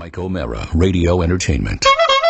Mike O'Mara, Radio Entertainment.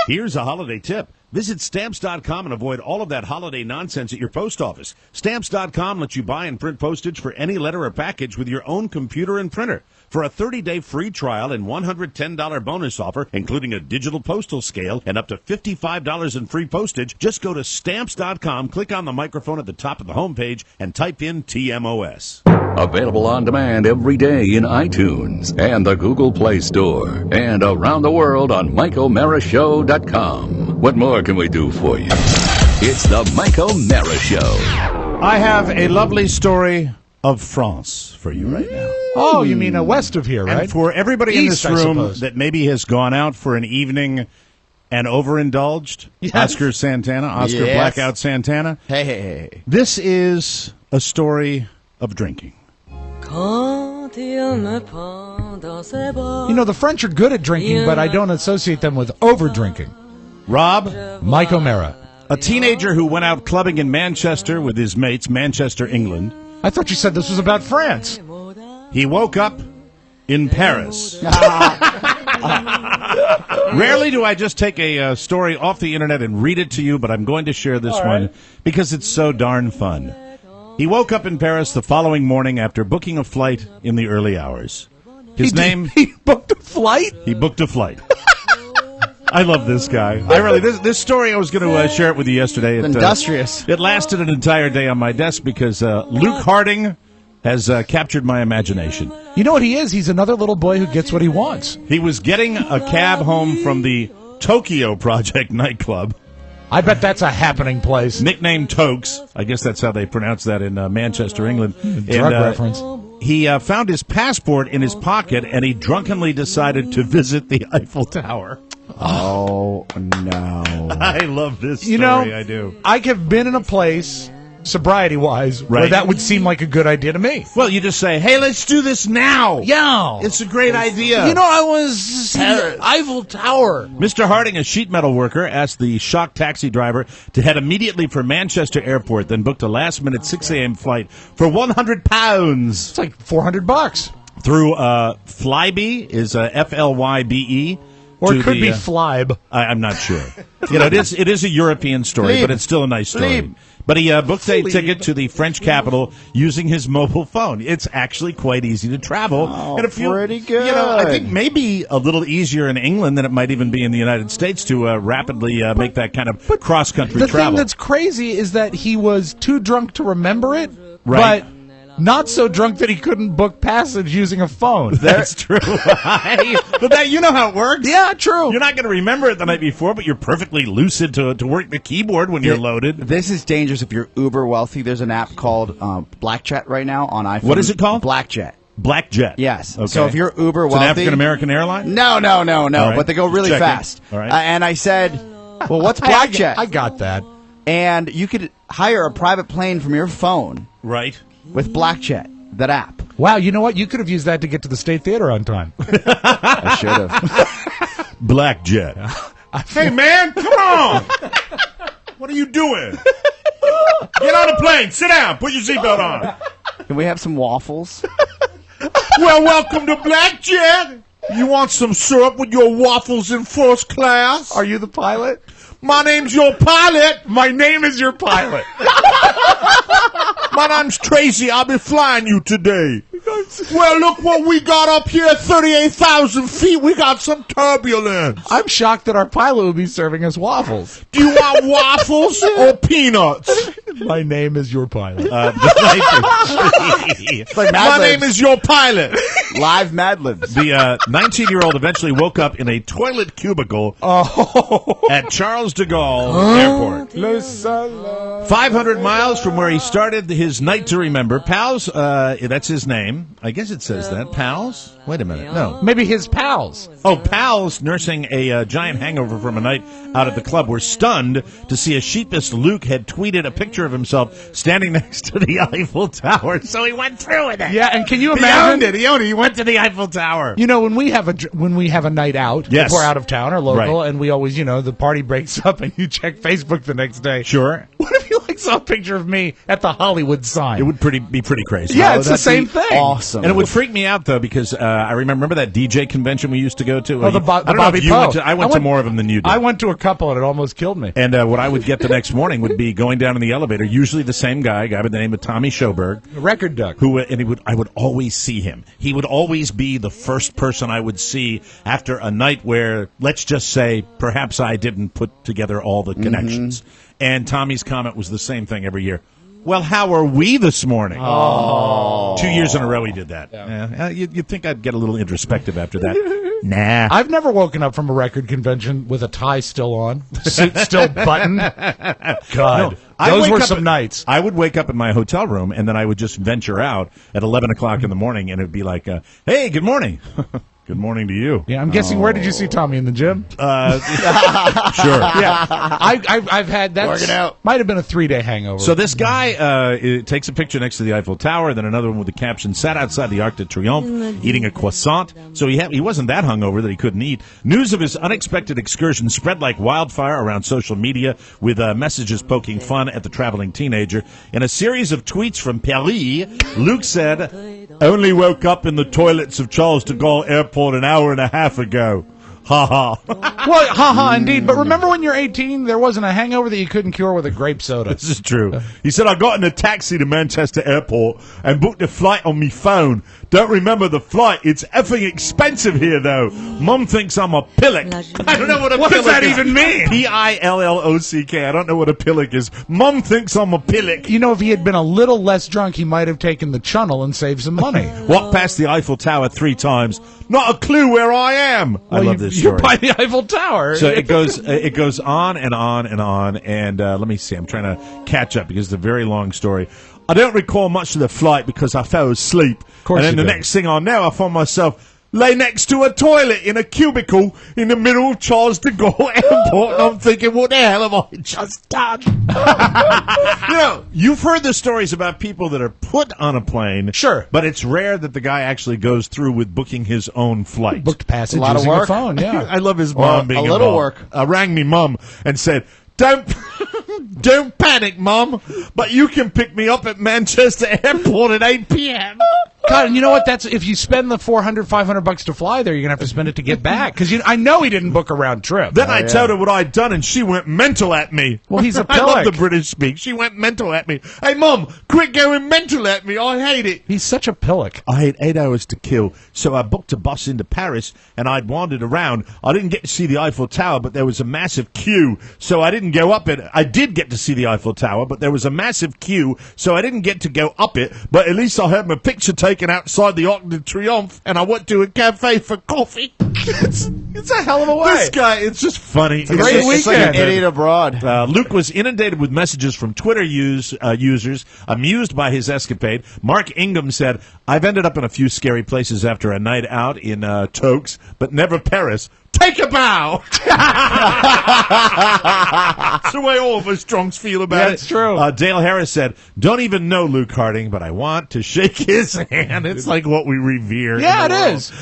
Here's a holiday tip. Visit Stamps.com and avoid all of that holiday nonsense at your post office. Stamps.com lets you buy and print postage for any letter or package with your own computer and printer. For a 30-day free trial and $110 bonus offer, including a digital postal scale and up to $55 in free postage, just go to Stamps.com, click on the microphone at the top of the homepage, and type in TMOS. Available on demand every day in iTunes and the Google Play Store. And around the world on MikeO'MaraShow.com. What more can we do for you? It's the Mike O'Mara Show. I have a lovely story of France for you right now. Oh, you mean west of here, right? And for everybody in this room that maybe has gone out for an evening and overindulged, Yes. Oscar Blackout Santana. Hey. This is a story of drinking. You know, the French are good at drinking, but I don't associate them with over-drinking. Rob? Mike O'Mara. A teenager who went out clubbing in Manchester with his mates, Manchester, England. I thought you said this was about France. He woke up in Paris. Rarely do I just take a story off the internet and read it to you, but I'm going to share this one because it's so darn fun. He woke up in Paris the following morning after booking a flight in the early hours. He booked a flight? He booked a flight. I love this guy. This story, I was going to share it with you yesterday. Industrious. It lasted an entire day on my desk because Luke Harding has captured my imagination. You know what he is? He's another little boy who gets what he wants. He was getting a cab home from the Tokyo Project nightclub. I bet that's a happening place. Nicknamed Tokes. I guess that's how they pronounce that in Manchester, England. Drug reference. He found his passport in his pocket, and he drunkenly decided to visit the Eiffel Tower. Oh, no. I love this story, You know, I do. I have been in a place, sobriety-wise, where that would seem like a good idea to me. Well, you just say, hey, let's do this now. Yeah. It's a great idea. You know, I was in the Eiffel Tower. Mr. Harding, a sheet metal worker, asked the shocked taxi driver to head immediately for Manchester Airport, then booked a last-minute 6 a.m. flight for £100. It's like $400. Through Flybe, is F-L-Y-B-E. Or it could be Flybe. I'm not sure. You know, it is a European story, but it's still a nice story. But he booked a ticket to the French capital using his mobile phone. It's actually quite easy to travel. Oh, pretty good. You know, I think maybe a little easier in England than it might even be in the United States to rapidly make that kind of cross-country travel. The thing that's crazy is that he was too drunk to remember it, right. But not so drunk that he couldn't book passage using a phone. That's true. But you know how it works. Yeah, true. You're not going to remember it the night before, but you're perfectly lucid to work the keyboard when you're loaded. This is dangerous if you're uber wealthy. There's an app called Blackjet right now on iPhone. What is it called? Blackjet. Blackjet. Yes. Okay. So if you're uber It's wealthy, an African-American airline? No. Right. But they go really fast. All right. And I said, well, what's Blackjet? I got that. And you could hire a private plane from your phone Right. with Blackjet, that app. Wow, you know what? You could have used that to get to the State Theater on time. I should have. Blackjet. Hey, man, come on. What are you doing? Get on the plane. Sit down. Put your seatbelt on. Can we have some waffles? Well, welcome to Blackjet. You want some syrup with your waffles in first class? Are you the pilot? My name's your pilot. My name is your pilot. My name's Tracy. I'll be flying you today. Well, look what we got up here at 38,000 feet. We got some turbulence. I'm shocked that our pilot will be serving us waffles. Do you want waffles or peanuts? My name is your pilot. Like Mad My Libs. name is your pilot. Live Mad Libs. The 19-year-old eventually woke up in a toilet cubicle at Charles de Gaulle Airport. 500 miles from where he started his night to remember. Pals, that's his name. I guess it says that. Pals? Wait a minute. No. Maybe his pals. Oh, pals nursing a giant hangover from a night out at the club were stunned to see a sheepish Luke had tweeted a picture of himself standing next to the Eiffel Tower. So he went through with it. Yeah, and can you He imagine? owned it. He went to the Eiffel Tower. You know, when we have a night out, Yes. if we're out of town or local, Right. and we always, the party breaks up and you check Facebook the next day. Sure. What if you saw a picture of me at the Hollywood sign. It would be pretty crazy. Yeah, it's the same thing. Awesome. And it would freak me out, though, because I remember that DJ convention we used to go to? Oh, the I don't know Bobby if you Poe. went to, I went to more of them than you did. I went to a couple, and it almost killed me. And what I would get the next morning would be going down in the elevator, usually the same guy by the name of Tommy Schoberg. A record duck. I would always see him. He would always be the first person I would see after a night where, let's just say, perhaps I didn't put together all the connections. And Tommy's comment was the same thing every year. Well, how are we this morning? Oh. 2 years in a row he did that. Yeah. You'd think I'd get a little introspective after that. Nah. I've never woken up from a record convention with a tie still on, suit still buttoned. God. Those were some nights. I would wake up in my hotel room, and then I would just venture out at 11 o'clock in the morning, and it would be like, hey, good morning. Good morning to you. Yeah, I'm guessing. Where did you see Tommy, in the gym? Sure. Yeah, I've had that. Working out. Might have been a 3-day hangover. So this guy takes a picture next to the Eiffel Tower, then another one with the caption, sat outside the Arc de Triomphe eating a croissant. So he wasn't that hungover that he couldn't eat. News of his unexpected excursion spread like wildfire around social media, with messages poking fun at the traveling teenager. In a series of tweets from Paris, Luke said, "Only woke up in the toilets of Charles de Gaulle Airport an hour and a half ago. Ha ha." Well, ha ha, indeed. But remember when you're 18, there wasn't a hangover that you couldn't cure with a grape soda. This is true. He said, "I got in a taxi to Manchester Airport and booked a flight on me phone. Don't remember the flight. It's effing expensive here, though. Mum thinks I'm a pillock." I don't know what a pillock is. What does that even mean? Pillock. I don't know what a pillock is. Mum thinks I'm a pillock. You know, if he had been a little less drunk, he might have taken the channel and saved some money. Walked past the Eiffel Tower 3 times. Not a clue where I am. I love this story. You're by the Eiffel Tower. So it goes on and on and on. And let me see. I'm trying to catch up because it's a very long story. I don't recall much of the flight because I fell asleep. Of course. And then the next thing I know, I found myself lay next to a toilet in a cubicle in the middle of Charles de Gaulle Airport, and I'm thinking, what the hell have I just done? You know, you've heard the stories about people that are put on a plane. Sure. But it's rare that the guy actually goes through with booking his own flight. Booked passage a lot of using work. a phone, yeah. I love his mom being a little involved. work. I rang me mum and said, Don't panic, Mum, but you can pick me up at Manchester Airport at 8 p.m. God, and you know what? That's if you spend the $400-500 to fly there, you're gonna have to spend it to get back. Because I know he didn't book a round trip. Then I told her what I'd done, and she went mental at me. Well, he's a I love pillock. the British speak. She went mental at me. Hey, Mum, quit going mental at me. I hate it. He's such a pillock. I had 8 hours to kill, so I booked a bus into Paris, and I'd wandered around. I didn't get to see the Eiffel Tower, but there was a massive queue, so I didn't go up it. I did get to see the Eiffel Tower, but there was a massive queue, so I didn't get to go up it, but at least I had my picture taken outside the Arc de Triomphe, and I went to a cafe for coffee. It's a hell of a way. This guy, it's just funny. It's great just- weekend. It's like an idiot abroad. Luke was inundated with messages from Twitter users amused by his escapade. Mark Ingham said, "I've ended up in a few scary places after a night out in Tokes, but never Paris. Take a bow." That's the way all of us drunks feel about it. That's true. Dale Harris said, "Don't even know Luke Harding, but I want to shake his hand." It's like what we revere. Yeah, in the it world. is.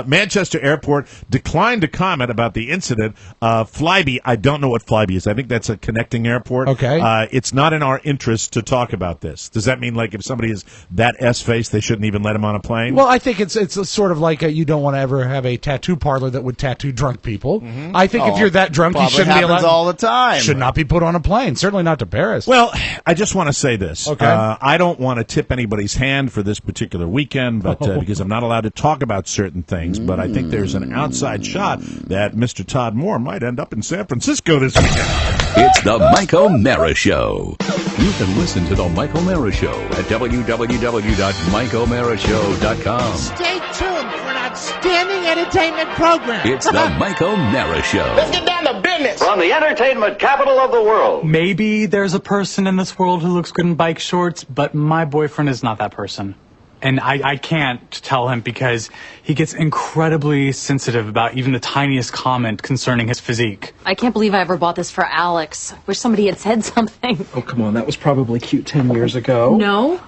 Manchester Airport declined to comment about the incident. Flybe, I don't know what Flybe is. I think that's a connecting airport. Okay. It's not in our interest to talk about this. Does that mean, like, if somebody is that S-faced, they shouldn't even let him on a plane? Well, I think it's a sort of like you don't want to ever have a tattoo parlor that would tattoo drunk people. Mm-hmm. I think if you're that drunk, you Probably shouldn't be happens allowed. all the time. Should not be put on a plane. Certainly not to Paris. Well, I just want to say this. Okay. I don't want to tip anybody's hand for this particular weekend, but because I'm not allowed to talk about certain things. But I think there's an outside shot that Mr. Todd Moore might end up in San Francisco this weekend. It's the Mike O'Mara Show. You can listen to the Mike O'Mara Show at www.mikeomarashow.com. Stay tuned for an outstanding entertainment program. It's the Mike O'Mara Show. Get down to business. From the entertainment capital of the world. Maybe there's a person in this world who looks good in bike shorts, but my boyfriend is not that person. And I can't tell him because he gets incredibly sensitive about even the tiniest comment concerning his physique. I can't believe I ever bought this for Alex. Wish somebody had said something. Oh, come on. That was probably cute 10 years ago. No,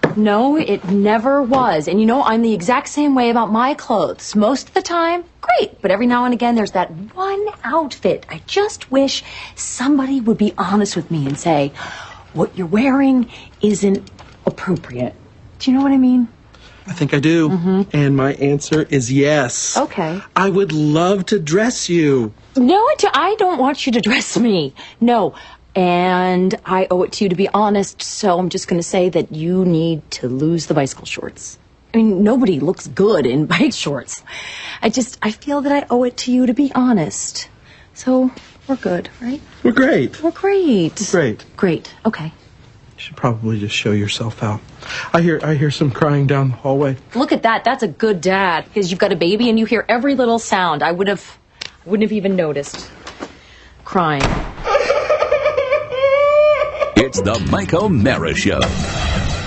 it never was. And you know, I'm the exact same way about my clothes. Most of the time, great. But every now and again, there's that one outfit. I just wish somebody would be honest with me and say, what you're wearing isn't appropriate. Do you know what I mean? I think I do. And my answer is yes. Okay. I would love to dress you. No, I don't want you to dress me. No. And I owe it to you to be honest, so I'm just going to say that you need to lose the bicycle shorts. I mean, nobody looks good in bike shorts. I feel that I owe it to you to be honest. So, we're good, right? We're great. We're great. Great. Great. Okay. You should probably just show yourself out. I hear some crying down the hallway. Look at that. That's a good dad. Because you've got a baby and you hear every little sound. I wouldn't have even noticed. Crying. It's the Mike O'Mara Show.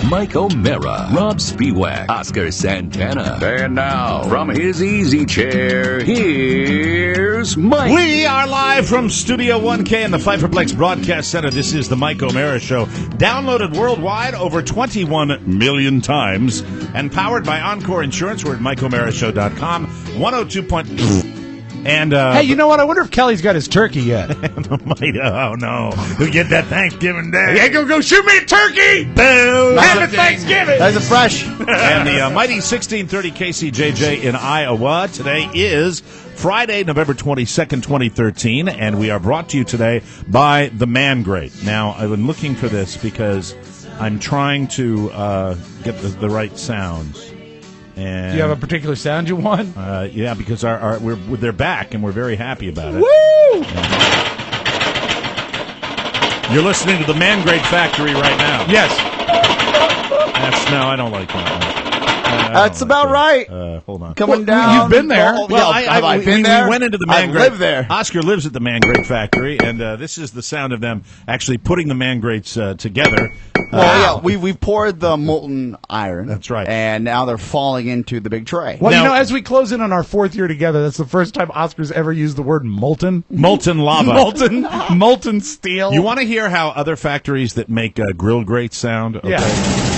Mike O'Mara, Rob Spiewak, Oscar Santana. And now, from his easy chair, here's Mike. We are live from Studio 1K in the Pfeifferplex Broadcast Center. This is the Mike O'Mara Show. Downloaded worldwide over 21 million times. And powered by Encore Insurance. We're at MikeO'MaraShow.com. 102. And hey, you know what? I wonder if Kelly's got his turkey yet. Oh no, we get that Thanksgiving Day. Hey, go shoot me a turkey! Boom! Happy Thanksgiving! That's a fresh. And the mighty 1630 KCJJ in Iowa. Today is Friday, November 22nd, 2013, and we are brought to you today by the Mangrate. Now, I've been looking for this because I'm trying to get the right sounds. And, do you have a particular sound you want? Yeah, because they're back, and we're very happy about it. Woo! You're listening to the Mangrate Factory right now. Yes. No, I don't like that one. That's about right. Hold on. Coming down. You've been there. Well, have I been there? We went into the I've Mangrate. lived there. Oscar lives at the Mangrate Factory, and this is the sound of them actually putting the Mangrates together. Well, yeah, we poured the molten iron. That's right. And now they're falling into the big tray. Well, Now- as we close in on our 4th year together, that's the first time Oscar's ever used the word molten. Molten lava. molten steel. You want to hear how other factories that make grill grates sound? Okay. Yeah.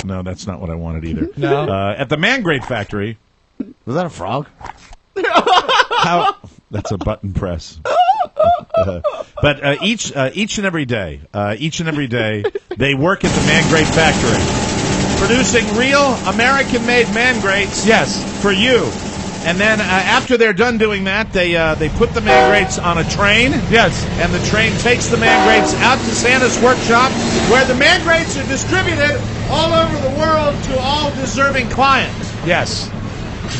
No, that's not what I wanted either. No. At the Mangrate Factory. Was that a frog? That's a button press. But each and every day, they work at the Mangrate Factory, producing real American-made Mangrates. Yes. For you. And then after they're done doing that, they put the Mangrates on a train. Yes. And the train takes the Mangrates out to Santa's workshop, where the Mangrates are distributed all over the world to all deserving clients. Yes.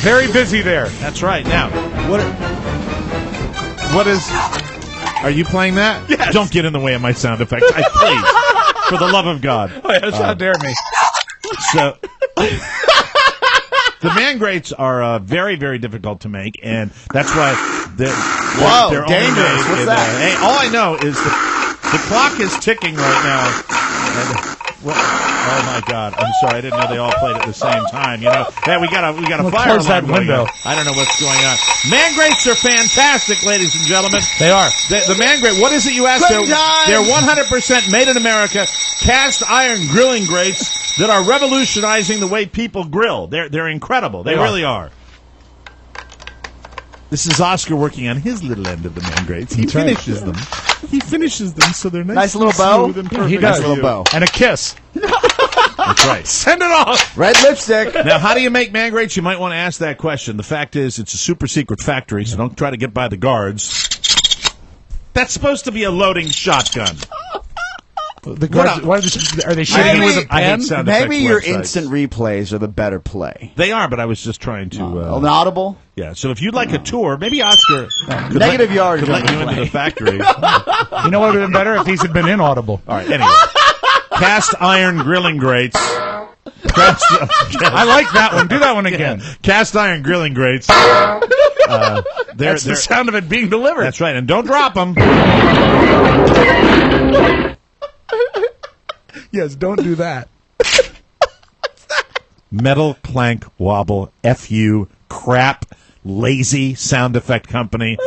Very busy there. That's right. Now, what is... Are you playing that? Yes. Don't get in the way of my sound effects. Please. For the love of God. Oh, yes, how dare me. So... The Mangrates are very, very difficult to make, and that's why they're dangerous. Only What's that? Hey, all I know is the clock is ticking right now. And, oh my God! I'm sorry, I didn't know they all played at the same time. You know, yeah, we got a fire close that alarm going window. on. I don't know what's going on. Mangrates are fantastic, ladies and gentlemen. They are. The Mangrate. What is it you asked? They're 100% made in America, cast iron grilling grates that are revolutionizing the way people grill. They're incredible. They really are. This is Oscar working on his little end of the Mangrates. He finishes them. He finishes them so they're nice little bow. smooth and perfect. He does. Nice little bow. And a kiss. That's right. Send it off. Red lipstick. Now, how do you make Mangrates? You might want to ask that question. The fact is, it's a super secret factory, so don't try to get by the guards. That's supposed to be a loading shotgun. The guards, are they shooting you with a I hate pen? sound effects Maybe your websites. instant replays are the better play. They are, but I was just trying to... An audible? yeah, so if you'd like a tour, maybe Oscar could Negative let, yardage could let on you the into play. the factory. You know what would have been better if these had been inaudible. All right, anyway. Cast iron grilling grates. I like that one. Do that one again. Cast iron grilling grates. That's the sound of it being delivered. That's right, and don't drop them. Yes, don't do that. Metal clank wobble FU crap lazy sound effect company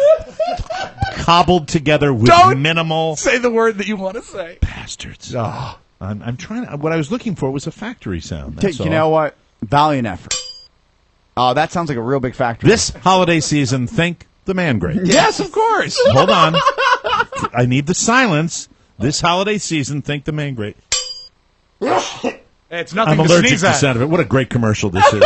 cobbled together with minimal Say the word that you want to say. bastards. Oh. I'm trying to, what I was looking for was a factory sound. That's You all. know what? Valiant effort. Oh, that sounds like a real big factory. This holiday season, think the Mangrate. Yes, of course. Hold on. I need the silence. This holiday season, think the Mangrate. It's nothing I'm to allergic sneeze to the at. sound of it. What a great commercial this is.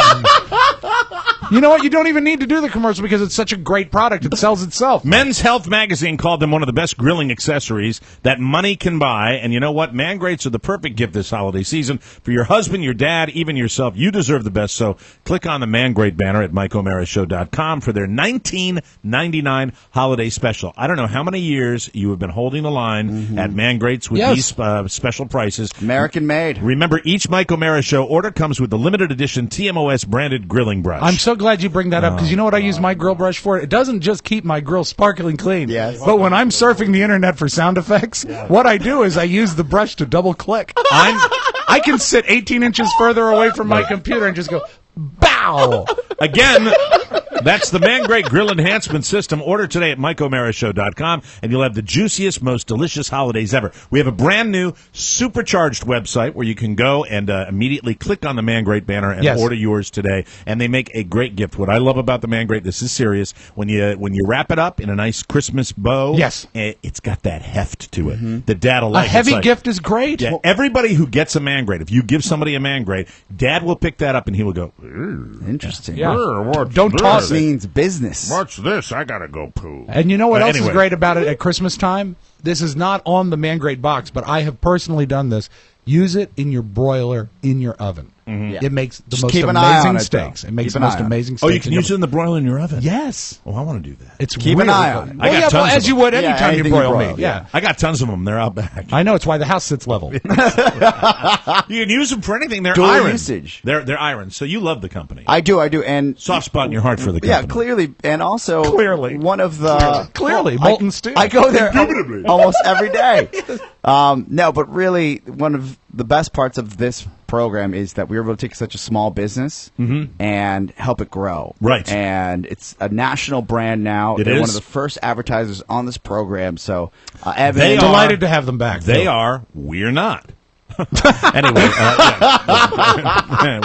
You know what? You don't even need to do the commercial because it's such a great product. It sells itself. Men's Health magazine called them one of the best grilling accessories that money can buy. And you know what? Mangrates are the perfect gift this holiday season for your husband, your dad, even yourself. You deserve the best. So click on the Mangrate banner at MikeO'MaraShow.com for their $19.99 holiday special. I don't know how many years you have been holding the line at Mangrates with these special prices. American made. Remember, each Mike O'Mara Show order comes with the limited edition TMOS branded grilling brush. I'm so glad you bring that up because you know what I use my grill brush for? It doesn't just keep my grill sparkling clean. Yes. But when I'm surfing the internet for sound effects, what I do is I use the brush to double click. I can sit 18 inches further away from my computer and just go, bow! Again, that's the Mangrate Grill Enhancement System. Order today at MikeO'MaraShow.com, and you'll have the juiciest, most delicious holidays ever. We have a brand new, supercharged website where you can go and immediately click on the Mangrate banner and order yours today. And they make a great gift. What I love about the Mangrate, this is serious, when you wrap it up in a nice Christmas bow, it's got that heft to it. The dad will like. A heavy gift is great. Yeah, everybody who gets a Mangrate, if you give somebody a Mangrate, Dad will pick that up and he will go, interesting. Yeah. Don't toss it. Means business. Watch this. I gotta go poo. And you know what else is great about it at Christmas time? This is not on the Mangrate box, but I have personally done this. Use it in your broiler in your oven. It makes the most amazing steaks. It makes the most amazing steaks. Oh, you can use it in the broiler in your oven? Yes. Oh, I want to do that. It's Keep really an eye good. on it. Well, yeah, as you would anytime you broil meat. Yeah. I got tons of them. They're out back. I know. It's why the house sits level. You can use them for anything. They're Dual iron. usage. They're iron. So you love the company. I do. And soft spot in your heart for the company. Yeah, clearly. And also, one of the... Clearly. Molten steel. I go there almost every day. No, but really, one of the best parts of this program is that we were able to take such a small business and help it grow. Right. And it's a national brand now. They're one of the first advertisers on this program. So, Evan, they are delighted to have them back. They are. We're not. Anyway,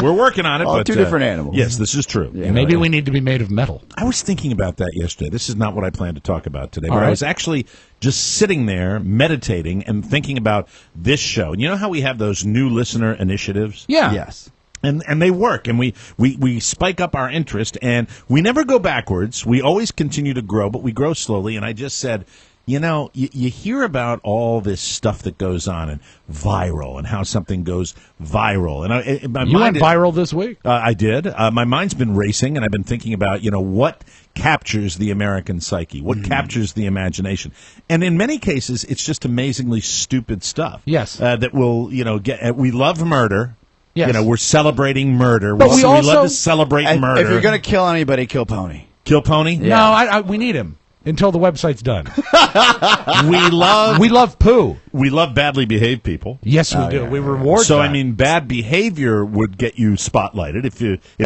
we're working on it. Well, but, two different animals. Yes, this is true. Yeah, maybe we need to be made of metal. I was thinking about that yesterday. This is not what I planned to talk about today. But All right. I was actually just sitting there meditating and thinking about this show. And you know how we have those new listener initiatives? Yeah. Yes. And they work, and we spike up our interest, and we never go backwards. We always continue to grow, but we grow slowly. And I just said, you know, you hear about all this stuff that goes on and viral and how something goes viral. And you went viral this week? I did. My mind's been racing, and I've been thinking about, what captures the American psyche, what captures the imagination. And in many cases, it's just amazingly stupid stuff. Yes. That will, get. We love murder. Yes. We're celebrating murder. But we love to celebrate murder. If you're going to kill anybody, kill Pony. Kill Pony? Yeah. No, we need him. Until the website's done. We love poo. We love badly behaved people. Yes, we do. We reward So, that. bad behavior would get you spotlighted if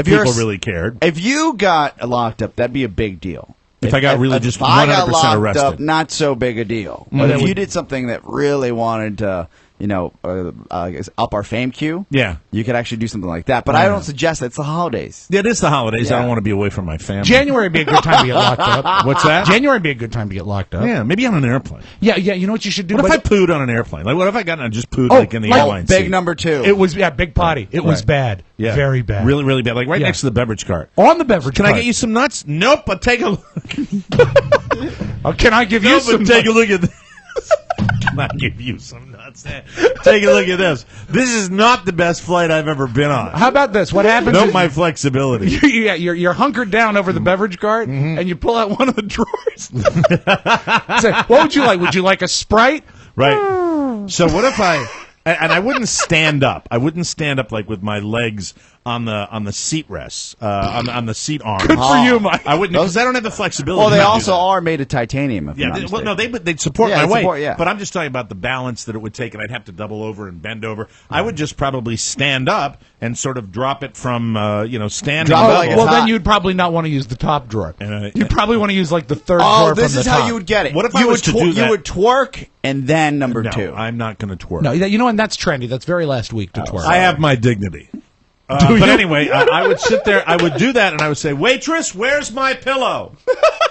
people really cared. If you got locked up, that'd be a big deal. If I got really just 100% arrested. Up, not so big a deal. But if you did something that really wanted to, up our fame queue, you could actually do something like that. But I don't suggest that. It's the holidays. Yeah, it is the holidays. I don't want to be away from my family. January would be a good time to get locked up. What's that? January would be a good time to get locked up. Yeah, maybe on an airplane. Yeah. You know what you should do? What if I pooed on an airplane? Like, what if I got and just pooed in the airline big seat? number 2. It was big potty. It was bad. Yeah. Very bad. Really, really bad. Like right next to the beverage cart. On the beverage Can cart. I get you some nuts? Nope, but take a look. Can I give you some take a look at this. Can I give you some nuts? Take a look at this. This is not the best flight I've ever been on. How about this? What happens? Note my flexibility. You're hunkered down over the beverage cart, and you pull out one of the drawers. Say, what would you like? Would you like a Sprite? Right. So what if and I wouldn't stand up. I wouldn't stand up like with my legs on the seat rests, on the seat arms. Good for you, Mike. I wouldn't, because I don't have the flexibility. Well, they also are made of titanium. They'd support my weight. Support, but I'm just talking about the balance that it would take, and I'd have to double over and bend over. I would just probably stand up and sort of drop it from standing. Well, then you'd probably not want to use the top drawer. You'd probably want to use like the third drawer. This from is the how top. you would get it. What if I was to do that? You would twerk and then number 2. I'm not going to twerk. No, and that's trendy. That's very last week to twerk. I have my dignity. But anyway, I would sit there, I would do that, and I would say, "Waitress, where's my pillow?"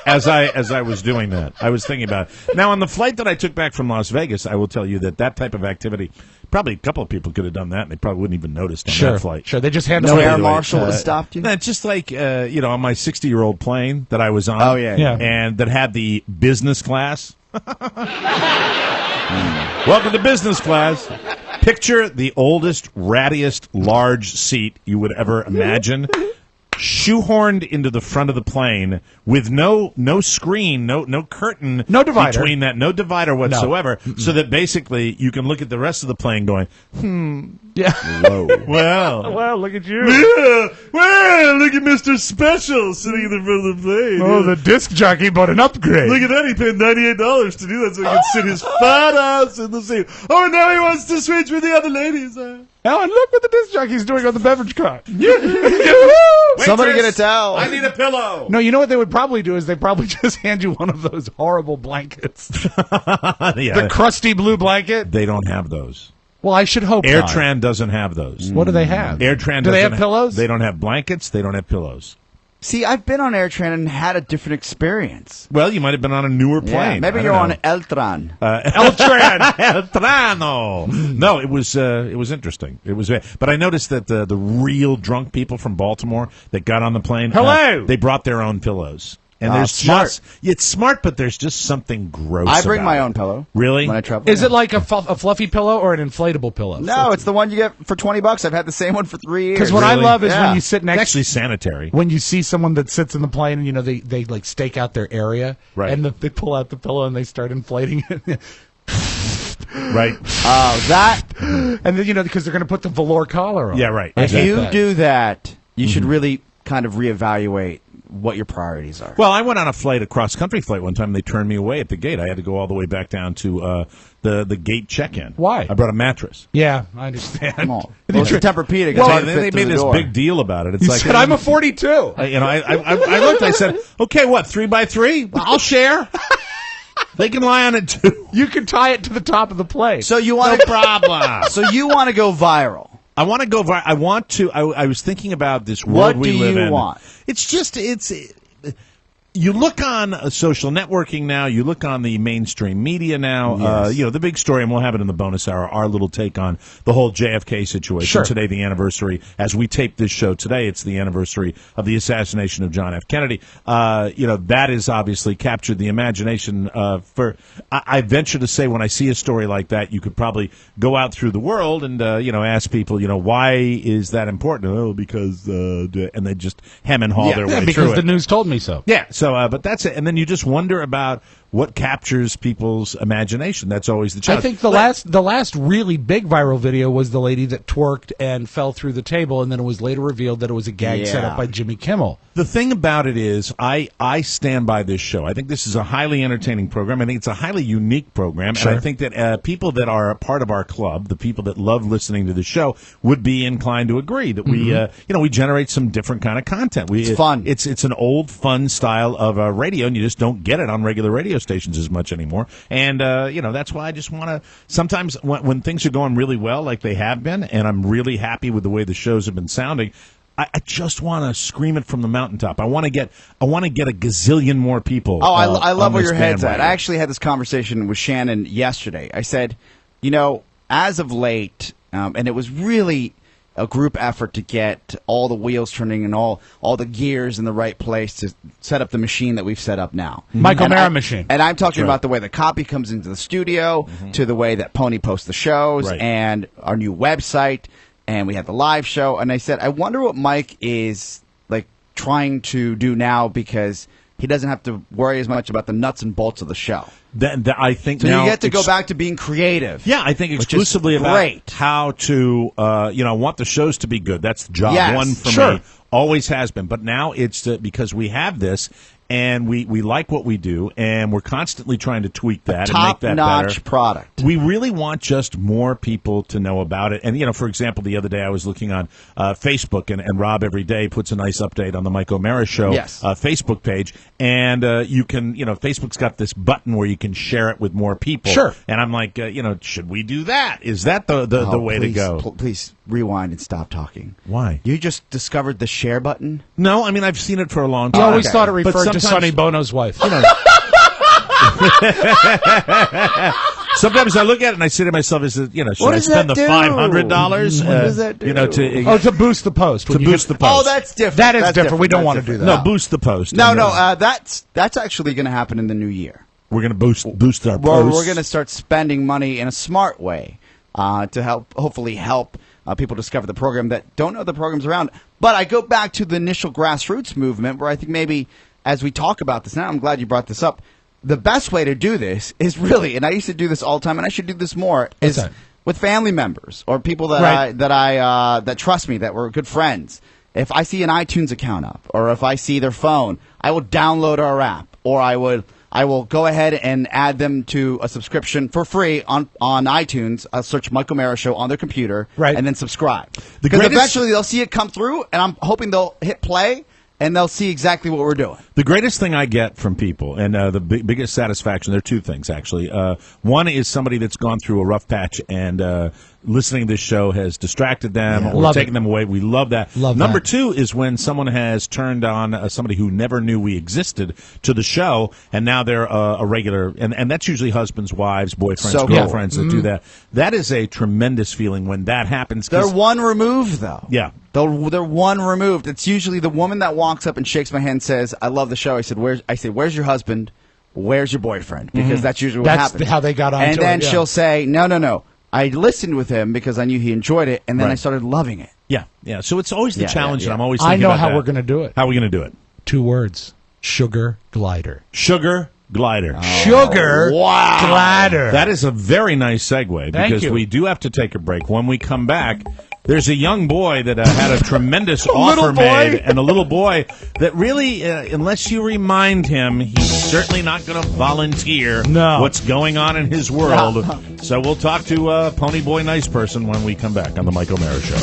As I was doing that, I was thinking about it. Now, on the flight that I took back from Las Vegas, I will tell you that type of activity, probably a couple of people could have done that, and they probably wouldn't even noticed on that flight. Sure, they just handled No it. air marshal would have stopped you? It's just like, on my 60-year-old plane that I was on. Oh, yeah. And that had the business class. Welcome to business class. Picture the oldest, rattiest, large seat you would ever imagine, shoehorned into the front of the plane with no screen, no curtain, no divider between that, no divider whatsoever, so that basically you can look at the rest of the plane going, Yeah. whoa, well, Look at you. yeah, well, look at Mr. Special sitting in the front of the plane. Oh, the disc jockey bought an upgrade. Look at that, he paid $98 to do that so he can sit his fat ass in the seat. Oh, and now he wants to switch with the other ladies. Oh, and look what the disc jockey's doing on the beverage cart. Somebody get a towel. I need a pillow. No, you know what they would probably do is they probably just hand you one of those horrible blankets. The crusty blue blanket. They don't have those. Well, I should hope AirTran doesn't have those. What do they have? AirTran Do they doesn't have pillows? They don't have blankets. They don't have pillows. See, I've been on AirTran and had a different experience. Well, you might have been on a newer plane. Yeah, maybe you're on Eltran. Eltran. Eltrano. No, it was interesting. It was, but I noticed that the real drunk people from Baltimore that got on the plane, they brought their own pillows. And there's smart. It's smart, but there's just something gross. I bring about my it. own pillow. Really? When I travel. Is it like a fluffy pillow or an inflatable pillow? No, it's the one you get for $20. I've had the same one for 3 years. Because what I love is when you sit next. It's actually sanitary. When you see someone that sits in the plane and they like stake out their area, right? And they pull out the pillow and they start inflating it. Right. That. And then because they're going to put the velour collar on. Yeah, right. If you do that, you should really kind of reevaluate what your priorities are. Well, I went on a cross-country flight one time, and they turned me away at the gate. I had to go all the way back down to the gate check-in. Why? I brought a mattress. Yeah, I understand. Come on. Well, it's Tempur-Pedic. Well, they made this big deal about it. It's you like said, I'm a 42. I looked. I said, okay, what, 3x3? I'll share. They can lie on it too. You can tie it to the top of the plane. So you want no problem. So you want to go viral? I want to go viral. I want to. I was thinking about this world we live in. What do you want? It's just you look on social networking now, you look on the mainstream media now, Yes. The big story, and we'll have it in the bonus hour, our little take on the whole JFK situation. Sure. Today, the anniversary, as we tape this show today, it's the anniversary of the assassination of John F. Kennedy. That has obviously captured the imagination I venture to say when I see a story like that, you could probably go out through the world and, ask people, why is that important? Oh, because, and they just hem and haw their way through it. Because the news told me so. Yeah, so but that's it, and then you just wonder about what captures people's imagination. That's always the challenge. I think the last really big viral video was the lady that twerked and fell through the table, and then it was later revealed that it was a gag set up by Jimmy Kimmel. The thing about it is, I stand by this show. I think this is a highly entertaining program. I think it's a highly unique program, Sure. and I think that people that are a part of our club, the people that love listening to the show, would be inclined to agree that we generate some different kind of content. It's fun. It's an old fun style of radio, and you just don't get it on regular radio stations as much anymore. And that's why I just want to. Sometimes when things are going really well, like they have been, and I'm really happy with the way the shows have been sounding, I just want to scream it from the mountaintop. I want to get a gazillion more people. Oh, I love where your head's at. bandwagon. I actually had this conversation with Shannon yesterday. I said, as of late, and it was really a group effort to get all the wheels turning and all the gears in the right place to set up the machine that we've set up now. Michael Mara machine. And I'm talking about the way the copy comes into the studio, to the way that Pony posts the shows, Right. and our new website, and we had the live show. And I said, I wonder what Mike is trying to do now, because he doesn't have to worry as much about the nuts and bolts of the show. I think So now you get to go back to being creative. Yeah, I think exclusively about how to, I want the shows to be good. That's job one for me. Always has been. But now it's because we have this, and we like what we do, and we're constantly trying to tweak that and make that better. Top-notch product. We really want just more people to know about it. And, for example, the other day I was looking on Facebook, and Rob every day puts a nice update on the Mike O'Mara Show Facebook page. And you can, Facebook's got this button where you can share it with more people. Sure. And I'm like, should we do that? Is that the way to go? Please rewind and stop talking. Why? You just discovered the share button? No, I mean, I've seen it for a long time. I always thought it referred to Sonny Bono's wife. Sometimes I look at it and I say to myself, should I spend the $500? What does that do? To boost the post. To boost the post. Oh, that's different. That is different. We don't want to do that. No, boost the post. No, that's actually going to happen in the new year. We're going to boost our posts. We're going to start spending money in a smart way to hopefully help people discover the program that don't know the program's around. But I go back to the initial grassroots movement where I think maybe as we talk about this now, I'm glad you brought this up. The best way to do this is really, and I used to do this all the time, and I should do this more, is with family members or people that that trust me, that were good friends. If I see an iTunes account up, or if I see their phone, I will download our app, or I will go ahead and add them to a subscription for free on iTunes. I'll search Mike O'Mara Show on their computer, and then subscribe. Because eventually they'll see it come through, and I'm hoping they'll hit play, and they'll see exactly what we're doing. The greatest thing I get from people, and the biggest satisfaction, there are two things, actually. One is somebody that's gone through a rough patch and listening to this show has distracted them or taken them away. We love that. Number two is when someone has turned on somebody who never knew we existed to the show, and now they're a regular, and that's usually husbands, wives, boyfriends, girlfriends that do that. That is a tremendous feeling when that happens. They're one removed, though. Yeah. They're one removed. It's usually the woman that walks up and shakes my hand and says, I love the show. I say, where's your husband? Where's your boyfriend? Because that's usually what happens. That's how they got on And then she'll say, no. I listened with him because I knew he enjoyed it, and then I started loving it. Yeah. So it's always the challenge, and I'm always thinking I know about how that. we're going to do it. How are we going to do it? 2 words. Sugar glider. Sugar glider. Sugar glider. That is a very nice segue because we do have to take a break. When we come back, there's a young boy that had a tremendous offer made, and a little boy that really, unless you remind him, he's certainly not going to volunteer what's going on in his world. So we'll talk to Pony Boy Nice Person when we come back on the Mike O'Mara Show.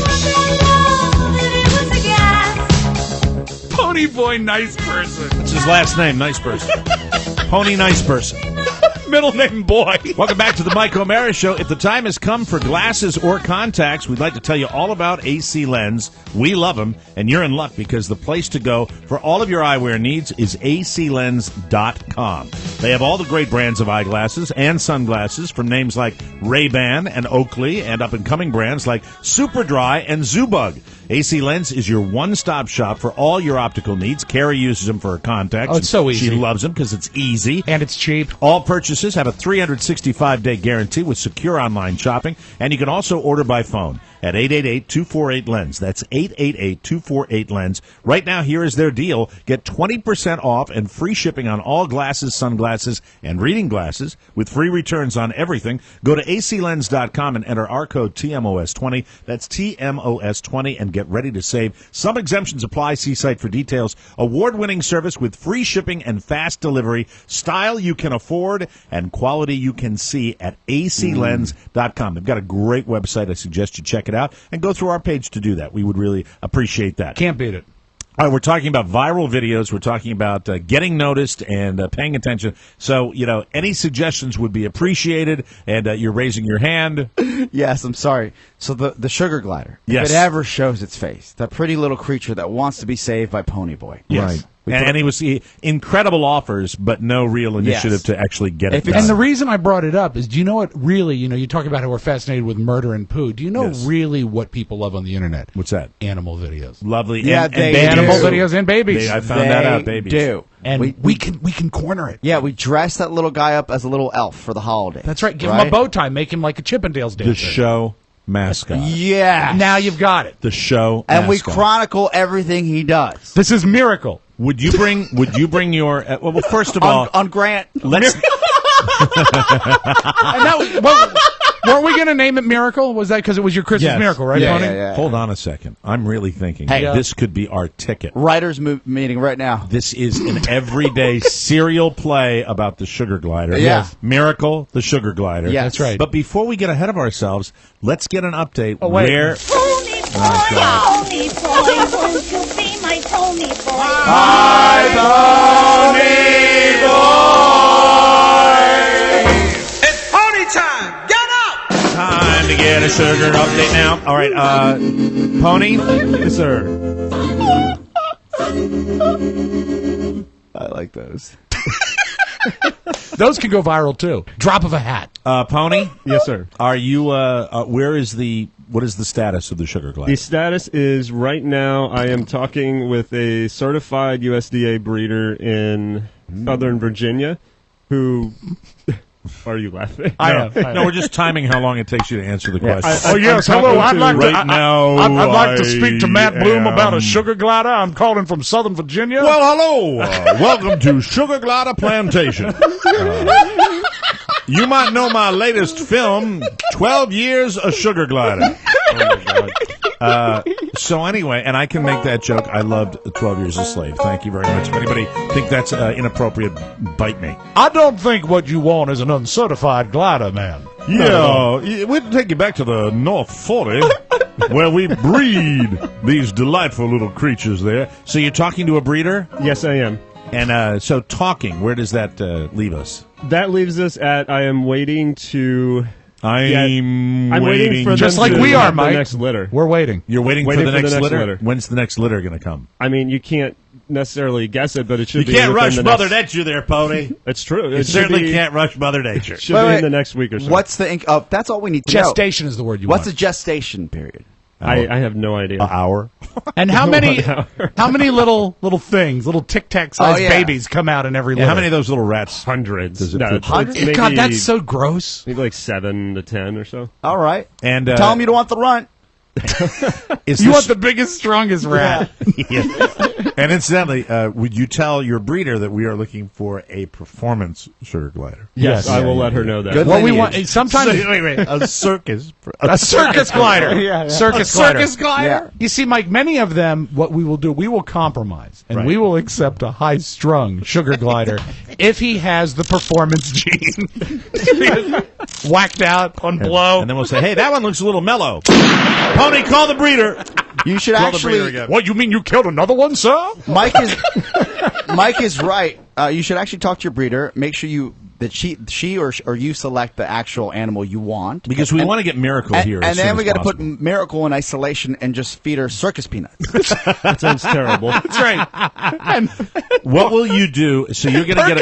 Pony Boy Nice Person. That's his last name, Nice Person. Pony Nice Person. Middle name Boy. Welcome back to the Mike O'Mara Show. If the time has come for glasses or contacts, we'd like to tell you all about AC Lens. We love them, and you're in luck because the place to go for all of your eyewear needs is aclens.com. They have all the great brands of eyeglasses and sunglasses from names like Ray-Ban and Oakley and up-and-coming brands like Superdry and Zubug. AC Lens is your one-stop shop for all your optical needs. Carrie uses them for her contacts. Oh, it's so easy. She loves them because it's easy. And it's cheap. All purchases have a 365-day guarantee with secure online shopping, and you can also order by phone at 888-248-LENS. That's 888-248-LENS. Right now, here is their deal. Get 20% off and free shipping on all glasses, sunglasses, and reading glasses with free returns on everything. Go to aclens.com and enter our code TMOS20. That's TMOS20, and get ready to save. Some exemptions apply. See site for details. Award-winning service with free shipping and fast delivery. Style you can afford and quality you can see at aclens.com. They've got a great website. I suggest you check it out and go through our page to do that. We would really appreciate that. Can't beat it. All right, we're talking about viral videos. We're talking about getting noticed and paying attention. So, any suggestions would be appreciated, and you're raising your hand. Yes, I'm sorry. So the sugar glider, yes. If it ever shows its face, that pretty little creature that wants to be saved by Pony Boy. Yes. Right. And he was incredible offers, but no real initiative to actually get it done. And the reason I brought it up is, do you know what really, you talk about how we're fascinated with murder and poo. Do you know really what people love on the internet? What's that? Animal videos. Lovely. Yeah, and animal videos and babies. I found that out, babies. Do. And we can corner it. Yeah, we dress that little guy up as a little elf for the holiday. That's right. Give him a bow tie. Make him like a Chippendales dancer. The show mascot. Yeah. Now you've got it. The show and mascot. we chronicle everything he does. This is Miracle. Would you bring your well first of all on Grant? Let's Weren't we going to name it Miracle? Was that because it was your Christmas miracle, right, Tony? Yeah. Hold on a second. I'm really thinking this could be our ticket. Writers' meeting right now. This is an everyday serial play about the sugar glider. Yeah. Miracle, the sugar glider. Yes. That's right. But before we get ahead of ourselves, let's get an update wait. where... Pony boy, won't you be my pony boy? Hi, Pony Boy! It's pony time! Get up! Time to get a sugar update now. All right, Pony? Yes, sir. I like those. Those can go viral, too. Drop of a hat. Pony? Yes, sir. Are you, what is the status of the sugar glider? The status is right now I am talking with a certified USDA breeder in Southern Virginia who... Are you laughing? I am. No, we're just timing how long it takes you to answer the question. Hello. I'd like I'd like to speak to Matt Bloom about a sugar glider. I'm calling from Southern Virginia. Well, hello. Welcome to Sugar Glider Plantation. You might know my latest film, 12 Years a Sugar Glider. Oh, my God. So anyway, and I can make that joke. I loved 12 Years a Slave. Thank you very much. If anybody think that's inappropriate, bite me. I don't think what you want is an uncertified glider, man. Yeah, we'll take you back to the North 40, where we breed these delightful little creatures there. So you're talking to a breeder? Yes, I am. And so talking, where does that leave us? That leaves us at I am waiting to... I'm waiting for just them like to we are, have the Mike. next litter. We're waiting. You're waiting for the next litter? When's the next litter going to come? I mean, you can't necessarily guess it, but it should be. You can't rush Mother next... Nature there, Pony. It's true. You certainly can't rush Mother Nature. Should be in the next week or so. What's the that's all we need to Gestation is the word you want. want. What's the gestation period? I have no idea. An hour. And how many little things, little Tic Tac sized babies come out in every litter? How many of those little rats? Hundreds. Hundreds? God, that's so gross. Maybe like 7 to 10 or so. All right. And tell them you don't want the runt. You want the biggest, strongest rat. And incidentally, would you tell your breeder that we are looking for a performance sugar glider? Yes, I will let her know that. Good what we want sometimes wait, a circus, a circus glider, circus glider. Yeah. You see, Mike, many of them, what we will do, we will compromise and we will accept a high-strung sugar glider if he has the performance gene. Whacked out on blow, and then we'll say, "Hey, that one looks a little mellow." Pony, call the breeder. You should actually. What, you mean you killed another one, sir? Mike is right. You should actually talk to your breeder. Make sure that she or you select the actual animal you want, because we want to get Miracle here. And then we got to put Miracle in isolation and just feed her circus peanuts. That sounds terrible. That's right. And what will you do? So you're going to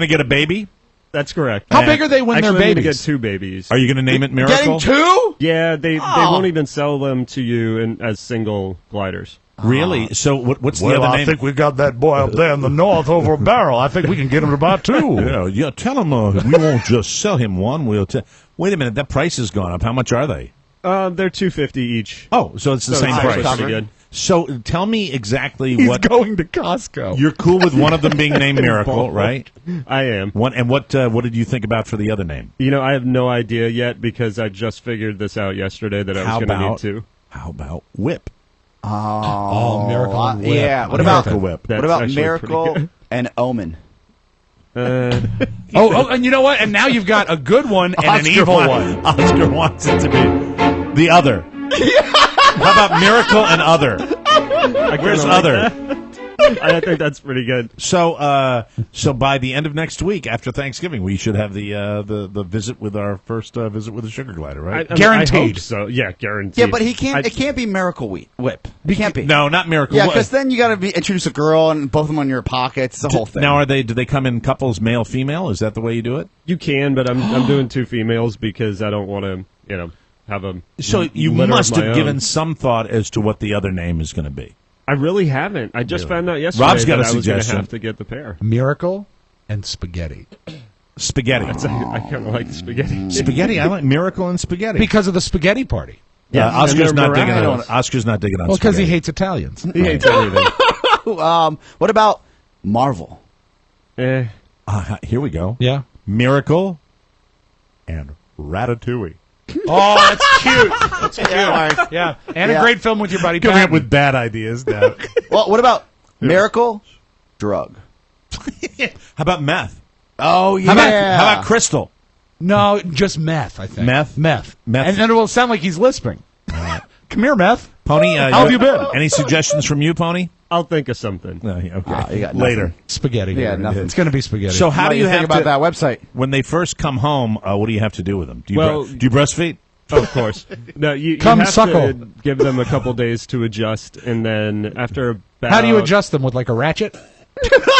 get a baby. That's correct. How big are they when Actually, they're babies? I'm going to get 2 babies. Are you going to name it Miracle? Getting 2? Yeah, they won't even sell them to you as single gliders. Really? So what's the other name? I think we've got that boy up there in the north over a barrel. I think we can get him to buy 2. Yeah. Tell him we won't just sell him one. Wait a minute, that price has gone up. How much are they? They're $250 each. Oh, so it's the same price. Pretty good. So tell me exactly He's going to Costco. You're cool with one of them being named Miracle, right? I am. What did you think about for the other name? You know, I have no idea yet because I just figured this out yesterday that I was going to need to. How about Whip? Oh, Miracle and Whip. Yeah. What about Miracle Whip? What about Miracle and Omen? And you know what? And now you've got a good one and an evil one. Oscar wants it to be the other. How about Miracle and Other? Where's Other? I think that's pretty good. So by the end of next week, after Thanksgiving, we should have the visit with our first visit with the sugar glider, right? Guaranteed. I hope so yeah, guaranteed. Yeah, but he can't. It can't be Miracle Whip. It can't be. No, not Miracle. Yeah, because then you got to introduce a girl and both of them on your pockets. The whole thing. Now, do they come in couples, male, female? Is that the way you do it? You can, but I'm doing 2 females because I don't want to, have a. So you must have given some thought as to what the other name is going to be. I really haven't. I just found out yesterday Rob's got that a I was going to suggestion. have to get the pair. Miracle and Spaghetti. Spaghetti. I kind of like spaghetti. Spaghetti. I like Miracle and Spaghetti Because of the spaghetti party. Yeah, Oscar's not digging on. miraculous. Oscar's not digging on. Well, because he spaghetti. hates Italians. He hates everything. What about Marvel? Here we go. Yeah. Miracle and Ratatouille. Oh, that's cute. That's cute. Yeah. And a great film with your buddy Coming Patton. up with bad ideas now. Well, what about Miracle Drug? How about meth? Oh, yeah. How about crystal? No, just meth, I think. Meth? And then it will sound like he's lisping. Come here, meth. Pony, how have you been? Any suggestions from you, Pony? I'll think of something. Okay. You got Later. Spaghetti. Yeah, nothing. It's going to be spaghetti. So how do you think have about to, that website? when they first come home, what do you have to do with them? Do you, do you breastfeed? Of course. No, you Come have suckle. to give them a couple days to adjust, and then after about... How do you adjust them? With like a ratchet?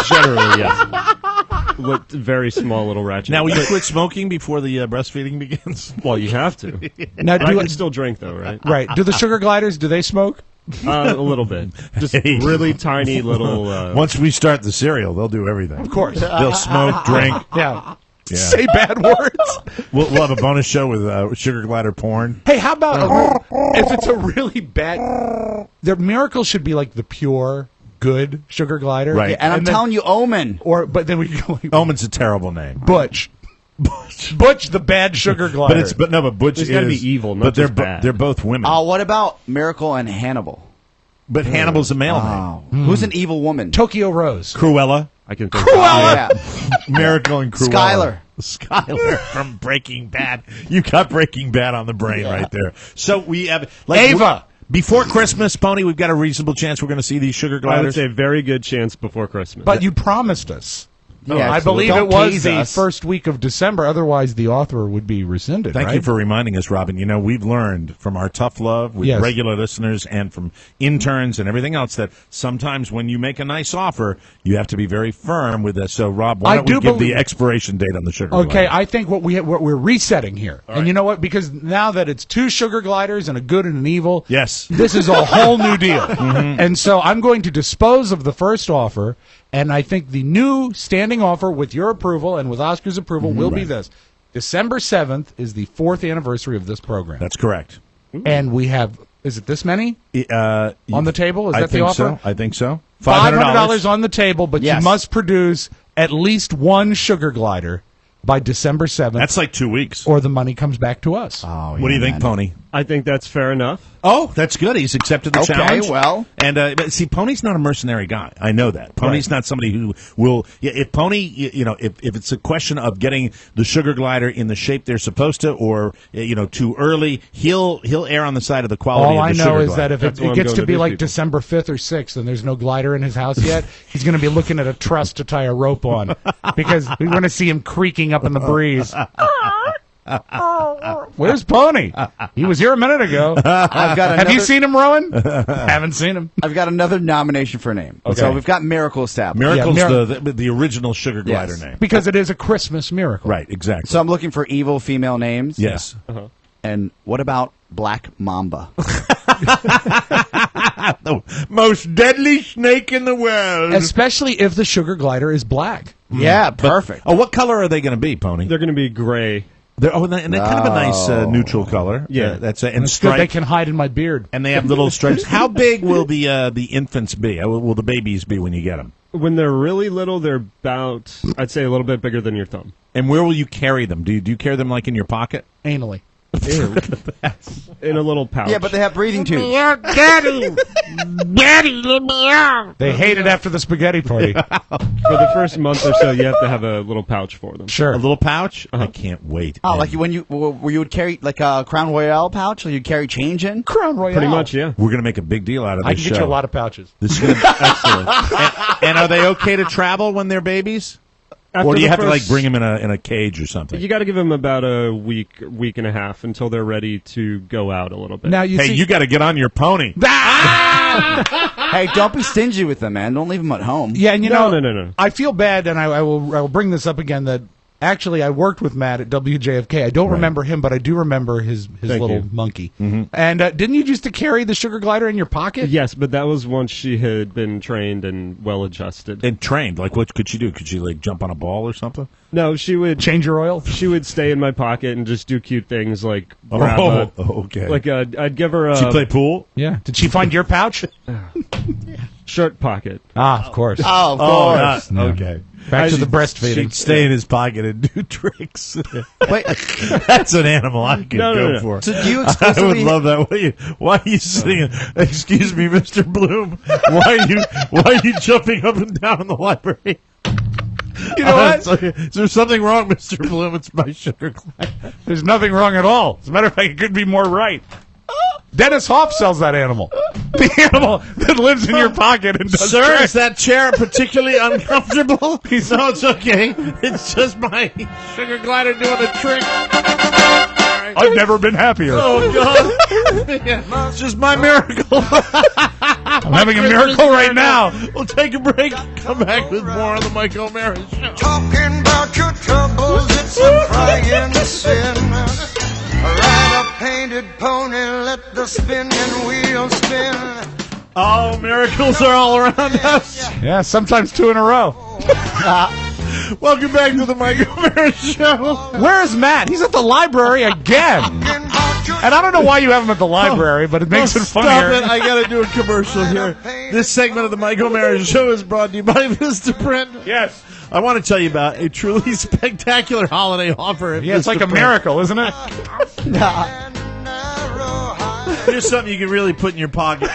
Generally, yes. With very small little ratchet. Now, will you quit smoking before the breastfeeding begins? Well, you have to. Now, But I can still drink, though, right? Right. Do the sugar gliders, do they smoke? A little bit. Just really tiny little... Once we start the cereal, they'll do everything. Of course. They'll smoke, drink. Yeah. Yeah. Say bad words. We'll have a bonus show with sugar glider porn. Hey, how about if it's a really bad... The Miracle should be like the pure, good sugar glider. Right. Yeah, and I'm telling you, Omen. But then we go like... Omen's a terrible name. Butch. Butch, the bad sugar glider. But Butch He's is gotta be evil, not but they're just bad. they're both women. Oh, what about Miracle and Hannibal? But Hannibal's a male name. Who's an evil woman? Tokyo Rose. Cruella. I can think Miracle and Cruella. Skyler from Breaking Bad. You got Breaking Bad on the brain right there. So we have Ava. Before Christmas, Pony, we've got a reasonable chance we're going to see these sugar I would gliders. say very good chance before Christmas. But you promised us. Yeah, I believe don't it was tease the us. first week of December. Otherwise, the author would be rescinded. Thank right? you for reminding us, Robin. You know, we've learned from our tough love with Yes. regular listeners and from interns and everything else that sometimes when you make a nice offer, you have to be very firm with this. So, Rob, why I don't do we give the believe- expiration date on the sugar Okay, glider? I think what we're resetting here, and you know what? Because now that it's two sugar gliders and a good and an evil, Yes. this is a whole new deal. And so I'm going to dispose of the first offer, and I think the new standing offer, with your approval and with Oscar's approval, will be this: December 7th is the 4th anniversary of this program, That's correct. and we have. Is it this many on the table? Is I that the think offer? so. I think so. $500 on the table, but Yes. you must produce at least one sugar glider by December 7th. That's like 2 weeks. or the money comes back to us. What do you think, Pony? I think that's fair enough. Oh, that's good. He's accepted the Okay, challenge. well. And but see, Pony's not a mercenary guy. I know that. Pony's not somebody who will. Yeah, if Pony, if it's a question of getting the sugar glider in the shape they're supposed to, or too early, he'll err on the side of the quality. All of I the know sugar is glider. that if That's it what I'm gets going to to be do, like people. December 5th or 6th and there's no glider in his house yet, he's going to be looking at a truss to tie a rope on because we want to see him creaking up in the breeze. Where's Pony? He was here a minute ago. I've got Have you another- seen him, Rowan? Haven't seen him. I've got another nomination for a name. Okay. So we've got Miracle established. Miracle's Yeah, the original sugar glider Yes. name. Because it is a Christmas miracle. Right. Exactly. So I'm looking for evil female names. yes. And what about Black Mamba? The most deadly snake in the world. Especially if the sugar glider is black. Yeah, perfect. Oh, what color are they going to be, Pony? They're going to be gray. They're kind of a nice neutral color. Yeah. That's it. And It's good they striped. can hide in my beard. And they have little stripes. How big will the infants be? Will the babies be when you get them? When they're really little, they're about, I'd say, a little bit bigger than your thumb. And where will you carry them? Do you carry them like in your pocket? Anally. In a little pouch. Yeah, but they have breathing tubes. Daddy! Daddy, let me out! They hate it after the spaghetti party. For the first month or so, you have to have a little pouch for them. Sure. A little pouch? I can't wait. Oh, like when you would carry like a Crown Royale pouch, or you'd carry change in? Crown Royale. Pretty much, yeah. We're going to make a big deal out of this I can show. get you a lot of pouches. This is gonna be excellent. And are they okay to travel when they're babies? After Or do you the have to like first- bring them in a cage or something? You got to give them about a week and a half until they're ready to go out a little bit. Now you Hey, see, you got to get on your pony. Hey, don't be stingy with them, man. Don't leave them at home. yeah, and you No, know, no. I feel bad, and I will bring this up again. That actually, I worked with Matt at WJFK. I don't remember him, but I do remember his Thank little you. monkey. And didn't you used to carry the sugar glider in your pocket? Yes, but that was once she had been trained and well adjusted. And trained. Like, what could she do? Could she like jump on a ball or something? No, she would Change your oil. She would stay in my pocket and just do cute things like grab okay. I'd give her a. she play pool? Yeah. Did she find your pouch? shirt pocket. Ah, of course. Oh, of course. Yeah. Okay. Back to the breastfeeding. She'd stay in his pocket and do tricks. Wait, That's an animal I could go for. So do you I would exclusively love that. Why are you sitting? Excuse me, Mr. Bloom. Why are you jumping up and down in the library? You know what? Is there something wrong, Mr. Bloom? It's my sugar glider. There's nothing wrong at all. As a matter of fact, it could be more right. Dennis Hoff sells that animal. The animal that lives in your pocket and does Sir, tricks. is that chair particularly uncomfortable? No, it's okay. It's just my sugar glider doing a trick. I've never been happier. Oh, God. It's just my miracle. I'm having a miracle right now. We'll take a break. Come back with more on the Mike O'Mara Show. Talking about your troubles, it's a crying sin. Ride a painted pony, let the spinning wheel spin. Oh, miracles are all around us. Yeah, sometimes 2 in a row. Welcome back to the Mike O'Mara Show. Where's Matt? He's at the library again. And I don't know why you have him at the library, but it makes it funnier. Stop it. I got to do a commercial here. This segment of the Mike O'Mara Show is brought to you by VistaPrint. Yes. I want to tell you about a truly spectacular holiday offer. At Yeah, it's like a VistaPrint. miracle, isn't it? Here's something you can really put in your pocket.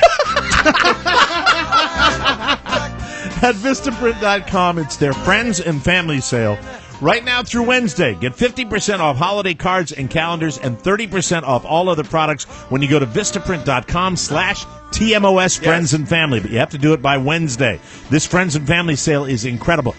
At VistaPrint.com, it's their Friends and Family Sale. Right now through Wednesday, get 50% off holiday cards and calendars and 30% off all other products when you go to VistaPrint.com/TMOS Friends and Family. But you have to do it by Wednesday. This Friends and Family sale is incredible.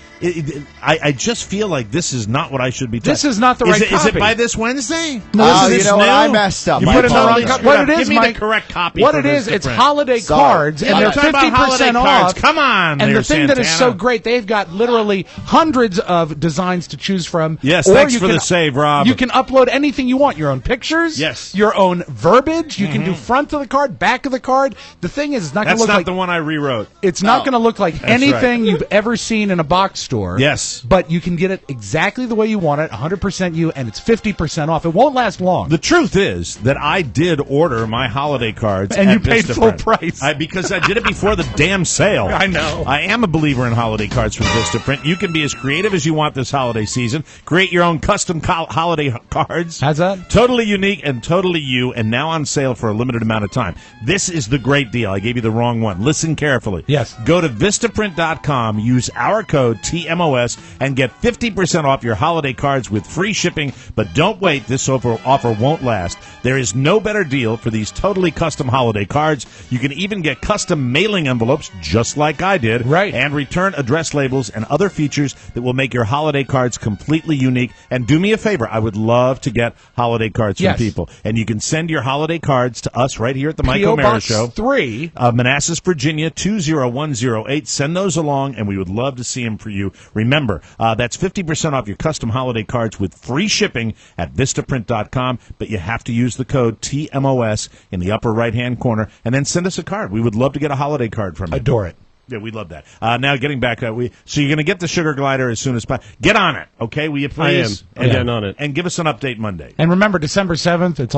I just feel like this is not what I should be talking. This is not the right Is it copy. by this Wednesday? Oh, Is you know what? new? I messed up. You My put it in the wrong apologies. copy. What it is, Give me Mike, the correct copy. What for it is, it's VistaPrint. holiday Sorry. cards, and I'm they're talking about holiday 50% cards. off. Come on, And there, the thing that is Santana. so great, they've got literally hundreds of designs to choose from. Yes, Or thanks you for can- the save, Rob. You can upload anything you want. Your own pictures. Yes. Your own verbiage. You can do front of the card, back of the card. The thing is, it's not going That's to look not like the one I rewrote. It's not going to look like That's anything right. you've ever seen in a box store. Yes. But you can get it exactly the way you want it, 100% you, and it's 50% off. It won't last long. The truth is that I did order my holiday cards, And at you paid full VistaPrint. price. Because I did it before the damn sale. I know. I am a believer in holiday cards from VistaPrint. You can be as creative as you want this holiday season. Create your own custom holiday cards. How's that? Totally unique and totally you, and now on sale for a limited amount of time. This is the great deal. I gave you the wrong one. Listen carefully. Yes. Go to VistaPrint.com, use our code TMOS, and get 50% off your holiday cards with free shipping. But don't wait. This offer won't last. There is no better deal for these totally custom holiday cards. You can even get custom mailing envelopes, just like I did. Right. And return address labels and other features that will make your holiday cards completely unique. And do me a favor. I would love to get holiday cards from Yes. people. And you can send your holiday cards to us right here at the Mike P.O. O'Mara Box Show. 3. Manassas, Virginia, 20108. Send those along, and we would love to see them for you. Remember, that's 50% off your custom holiday cards with free shipping at VistaPrint.com, but you have to use the code TMOS in the upper right-hand corner, and then send us a card. We would love to get a holiday card from you. Adore it. Yeah, we'd love that. Now, getting back, so you're going to get the sugar glider as soon as possible. Get on it, okay? Will you please? I am. I'm getting on it. And give us an update Monday. And remember, December 7th, it's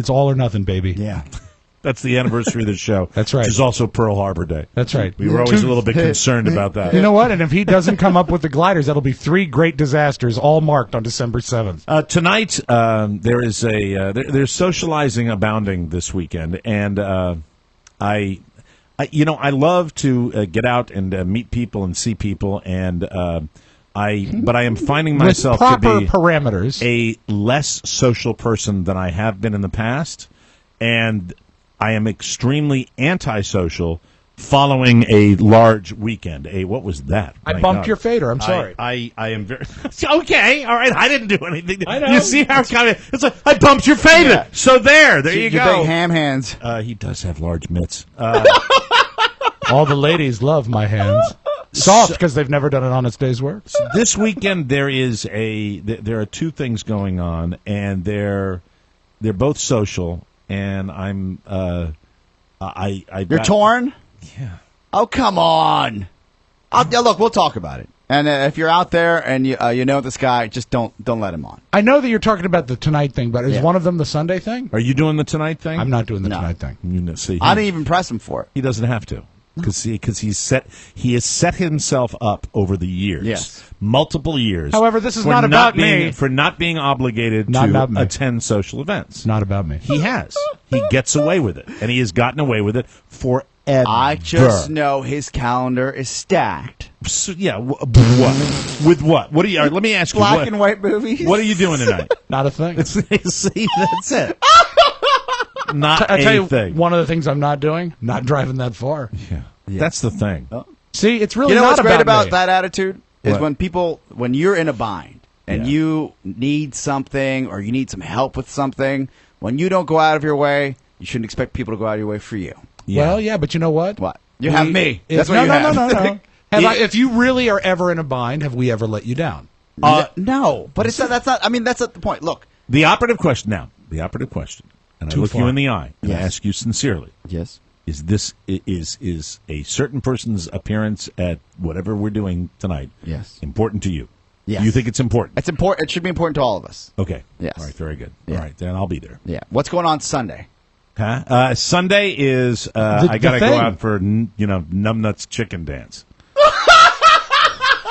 all or nothing, baby. Yeah. That's the anniversary of the show. That's right. Which is also Pearl Harbor Day. That's right. We were always a little bit concerned about that. You know what? And if he doesn't come up with the gliders, that'll be 3 great disasters, all marked on December 7th. Tonight, there is there's socializing abounding this weekend, and I love to get out and meet people and see people, and but I am finding myself with proper to be parameters, a less social person than I have been in the past, and I am extremely antisocial following a large weekend. What was that? I My bumped God. your fader. I'm sorry. I am very okay. All right, I didn't do anything. I know. You see how it's like I bumped your fader. Yeah. So there you Your go. big ham hands. He does have large mitts. All the ladies love my hands. Soft because they've never done an honest day's work. This weekend there are 2 things going on, and they're both social, and I'm You're torn? Yeah. Oh, come on. Look, we'll talk about it. And if you're out there and you know this guy, just don't let him on. I know that you're talking about the Tonight thing, but is one of them the Sunday thing? Are you doing the Tonight thing? I'm not doing the No. Tonight thing. See, I didn't even press him for it. he doesn't have to. Because he has set himself up over the years, multiple years. However, this is not about me. For not being obligated to attend social events. Not about me. He has. He gets away with it, and he has gotten away with it forever. I just know his calendar is stacked. So, yeah, what? With what? What are you? Let me ask you. Black and white movies. What are you doing tonight? Not a thing. See, that's it. Not I tell you, thing. one of the things I'm not doing, not driving that far. Yeah. That's the thing. See, it's really you know not what's great about me. that attitude is What? when you're in a bind and you need something or you need some help with something, when you don't go out of your way, you shouldn't expect people to go out of your way for you. Well, yeah, but you know what? What? You have me. That's what no, you have. No. If you really are ever in a bind, have we ever let you down? No, but that's not. I mean, that's not the point. Look, the operative question, and I look you in the eye and I ask you sincerely. Yes. Is this is a certain person's appearance at whatever we're doing tonight? Yes. Important to you? Yes. Do you think it's important? It's important. It should be important to all of us. Okay. Yes. All right. Very good. Yeah. All right. Then I'll be there. Yeah. What's going on Sunday? Huh? Sunday is I got to go out for numbnuts chicken dance.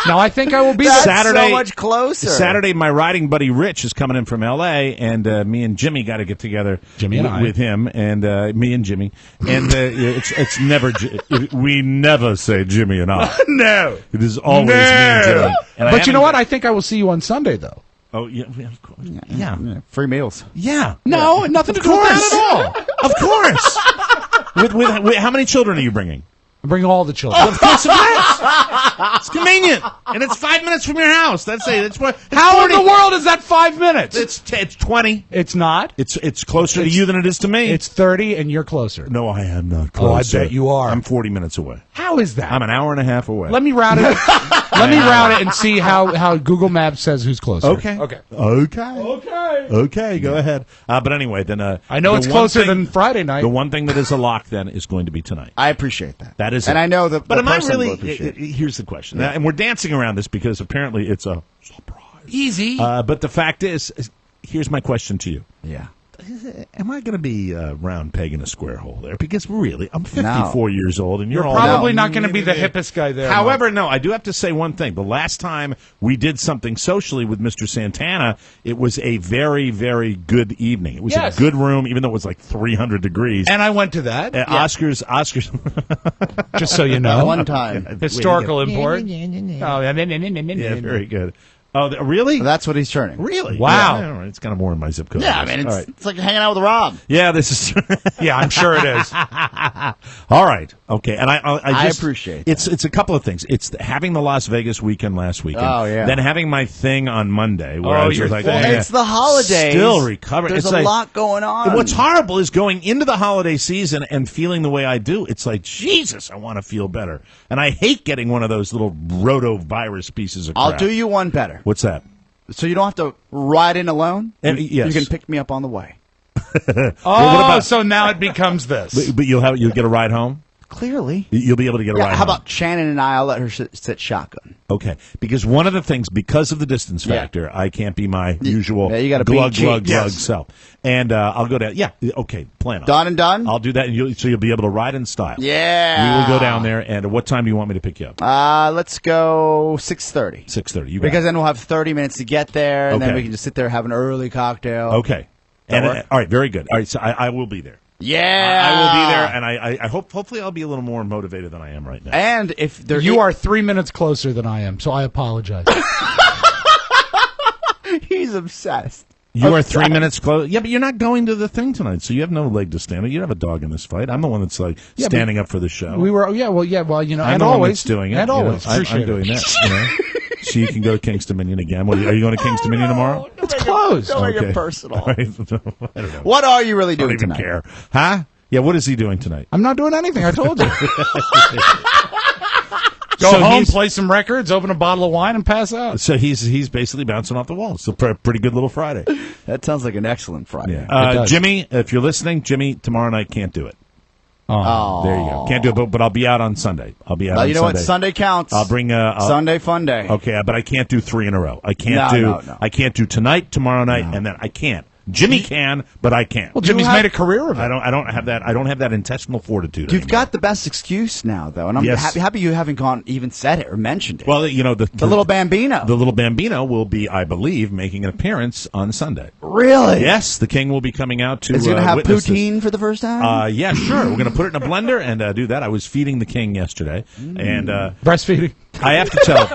Now I think I will be That's there. so much closer. Saturday, my riding buddy Rich is coming in from L.A. and me and Jimmy got to get together. With him and me and Jimmy, and it's never we never say Jimmy and I. No, it is always me and Jimmy. And but you know what? I think I will see you on Sunday though. Oh yeah, of course. Yeah, free meals. Yeah, no, nothing to do with that at all. Of course. with how many children are you bringing? I bring all the children. Of course, it's convenient, and it's 5 minutes from your house. That's what. How 40. In the world is that 5 minutes? It's 20. It's not. It's closer to you than it is to me. It's 30, and you're closer. No, I am not closer. Oh, I bet you are. I'm 40 minutes away. How is that? I'm an hour and a half away. Let me route it. Let me route it and see how Google Maps says who's closer. Okay. Go ahead. But anyway, then I know it's closer than Friday night. The one thing that is a lock then is going to be tonight. I appreciate that. That is, and I know that. But am I really? Here's the question, and we're dancing around this because apparently it's a surprise. Easy. But the fact is, here's my question to you. Yeah. Am I going to be round peg in a square hole there? Because really, I'm 54 years old, and you're all probably not going to be the hippest guy there. However, no, I do have to say one thing. The last time we did something socially with Mr. Santana, it was a very, very good evening. It was a good room, even though it was like 300 degrees. And I went to that. Oscars. Just so you know. One time. Historical import. Yeah, very good. Oh, really? That's what he's turning. Really? Wow. Yeah, all right. It's kind of more in my zip code. Yeah, I mean, it's like hanging out with Rob. Yeah, this is. Yeah, I'm sure it is. All right. Okay. And I appreciate that. It's a couple of things. It's having the Las Vegas weekend last weekend. Oh, yeah. Then having my thing on Monday. Where I was just like, it's the holidays. Still recovering. There's it's a lot going on. What's horrible is going into the holiday season and feeling the way I do. It's like, Jesus, I want to feel better. And I hate getting one of those little rotavirus pieces of crap. I'll do you one better. What's that? So you don't have to ride in alone? Yes. You can pick me up on the way. So now it becomes this. But you'll get a ride home? Clearly. You'll be able to get a ride home. How about Shannon and I'll let her sit shotgun. Okay. Because one of the things, because of the distance factor, I can't be my usual you gotta glug be self. And I'll go down. Yeah. Okay. Plan on. Done and done? I'll do that. And so you'll be able to ride in style. Yeah. We will go down there. And what time do you want me to pick you up? Let's go 6:30. 6:30. Because then we'll have 30 minutes to get there, and then we can just sit there, have an early cocktail. Okay. And all right. Very good. All right. So I will be there. Yeah, I will be there, and I hope. Hopefully, I'll be a little more motivated than I am right now. And if there you are 3 minutes closer than I am, so I apologize. He's obsessed. You are 3 minutes close. Yeah, but you're not going to the thing tonight, so you have no leg to stand on. You don't have a dog in this fight. I'm the one that's standing up for the show. We were. Well, you know, I'm and the always one that's doing it. And always, I'm doing that. You know? So you can go to King's Dominion again. Are you going to King's Dominion tomorrow? It's closed. Don't make it personal. Right. I don't know. What are you really doing I don't even tonight? care. Huh? Yeah, what is he doing tonight? I'm not doing anything. I told you. Go home, play some records, open a bottle of wine, and pass out. So he's basically bouncing off the wall. It's a pretty good little Friday. That sounds like an excellent Friday. Yeah. Jimmy, if you're listening, Jimmy, tomorrow night can't do it. Oh, there you go. Can't do it, but I'll be out on Sunday. I'll be out on Sunday. You know what? Sunday counts. I'll bring Sunday fun day. Okay, but I can't do 3 in a row. I can't do tonight, tomorrow night, and then I can't. Jimmy can, but I can't. Well, Jimmy's made a career of it. I don't have that. I don't have that intestinal fortitude. You've anymore. got the best excuse now, though, and I'm happy you haven't even said it or mentioned it. Well, you know the little Bambino. The little Bambino will be, I believe, making an appearance on Sunday. Really? Yes, the King will be coming out to. Is he going to have poutine for the first time? Yeah, sure. We're going to put it in a blender and do that. I was feeding the King yesterday, and breastfeeding. I have to tell.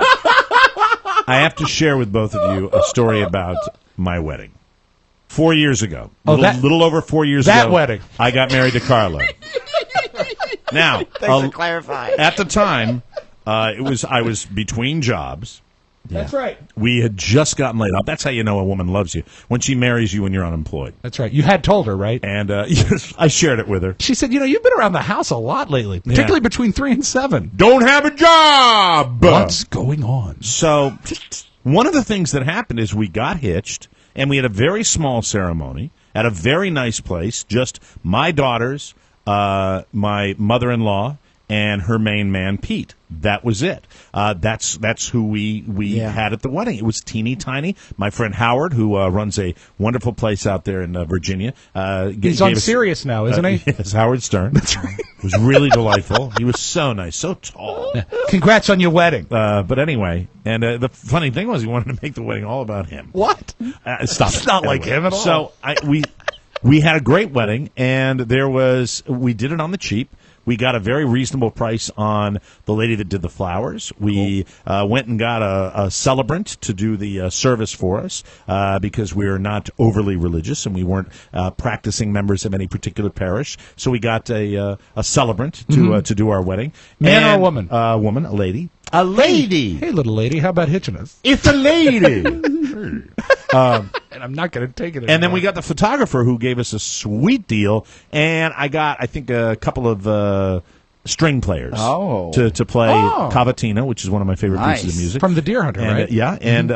I have to share with both of you a story about my wedding. 4 years ago, little over 4 years ago, that wedding, I got married to Carla. Now, thanks for clarifying. At the time, I was between jobs. That's right. We had just gotten laid off. That's how you know a woman loves you, when she marries you when you're unemployed. That's right. You had told her, right? And I shared it with her. She said, you've been around the house a lot lately, particularly between 3 and 7. Don't have a job! What's going on? So, one of the things that happened is we got hitched, and we had a very small ceremony at a very nice place, just my daughters, my mother-in-law, and her main man, Pete. That was it. That's who we had at the wedding. It was teeny tiny. My friend Howard, who runs a wonderful place out there in Virginia. He's on Sirius now, isn't he? Yes, Howard Stern. That's right. It was really delightful. He was so nice, so tall. Congrats on your wedding. But anyway, and the funny thing was he wanted to make the wedding all about him. What? Stop It's not like him at all. So we had a great wedding, and we did it on the cheap. We got a very reasonable price on the lady that did the flowers. We went and got a celebrant to do the service for us because we are not overly religious and we weren't practicing members of any particular parish. So we got a celebrant to do our wedding. Man or a woman? A woman, a lady. A lady. Hey, little lady, how about hitching us? It's a lady. And I'm not going to take it anymore. And then we got the photographer who gave us a sweet deal, and I think, a couple of string players to play Cavatina, which is one of my favorite pieces of music. From The Deer Hunter, right? Yeah, and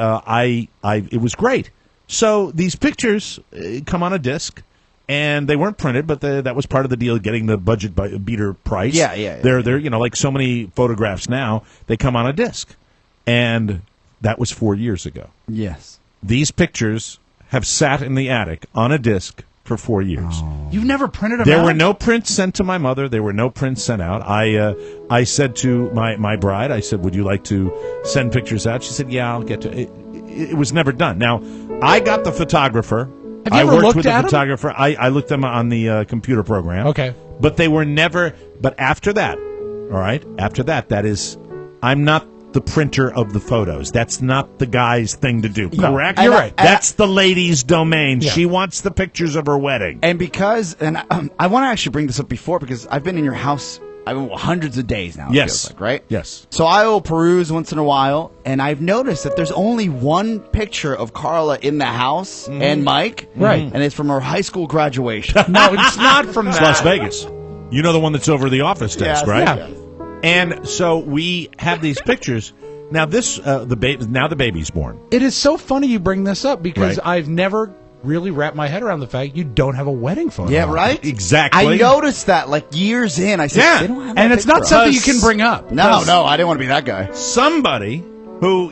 it was great. So these pictures come on a disc, and they weren't printed, but that was part of the deal, getting the budget beater price. Yeah. They're like so many photographs now, they come on a disc. And that was 4 years ago. Yes. These pictures have sat in the attic on a disc for 4 years. You've never printed them out? There were no prints sent to my mother. There were no prints sent out. I said to my bride, I said, would you like to send pictures out? She said, yeah, I'll get to it. It was never done. Now, I got the photographer. Have you ever worked looked with the at photographer. I looked them on the computer program. Okay. But they were never, but after that, all right, that is, I'm not the printer of the photos. That's not the guy's thing to do. No, correct? you're right. That's the lady's domain. Yeah. She wants the pictures of her wedding. And I want to actually bring this up before because I've been in your house hundreds of days now. Yes. It feels like, right? Yes. So I will peruse once in a while, and I've noticed that there's only one picture of Carla in the house and Mike. Right. And it's from her high school graduation. No, it's not from It's that. Las Vegas. You know the one that's over the office desk, Yes, right? yes. And so we have these pictures. Now the baby's born. It is so funny you bring this up because Right. I've never really wrapped my head around the fact you don't have a wedding photo. Yeah, right? Exactly. I noticed that years in. I said, Yeah. they don't have that And it's not picture something of you us. can bring up. No, I didn't want to be that guy. Somebody who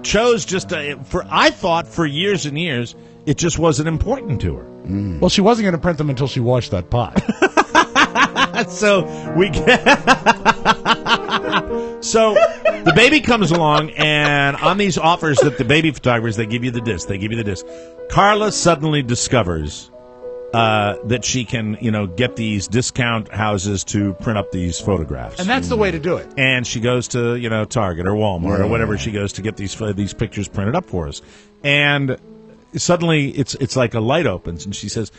chose just I thought for years and years it just wasn't important to her. Well, she wasn't going to print them until she washed that pot. So we get so the baby comes along, and on these offers that the baby photographers, they give you the disc. Carla suddenly discovers that she can get these discount houses to print up these photographs, And that's the way to do it. and she goes to Target or Walmart or whatever she goes to get these pictures printed up for us, and suddenly it's like a light opens, and she says,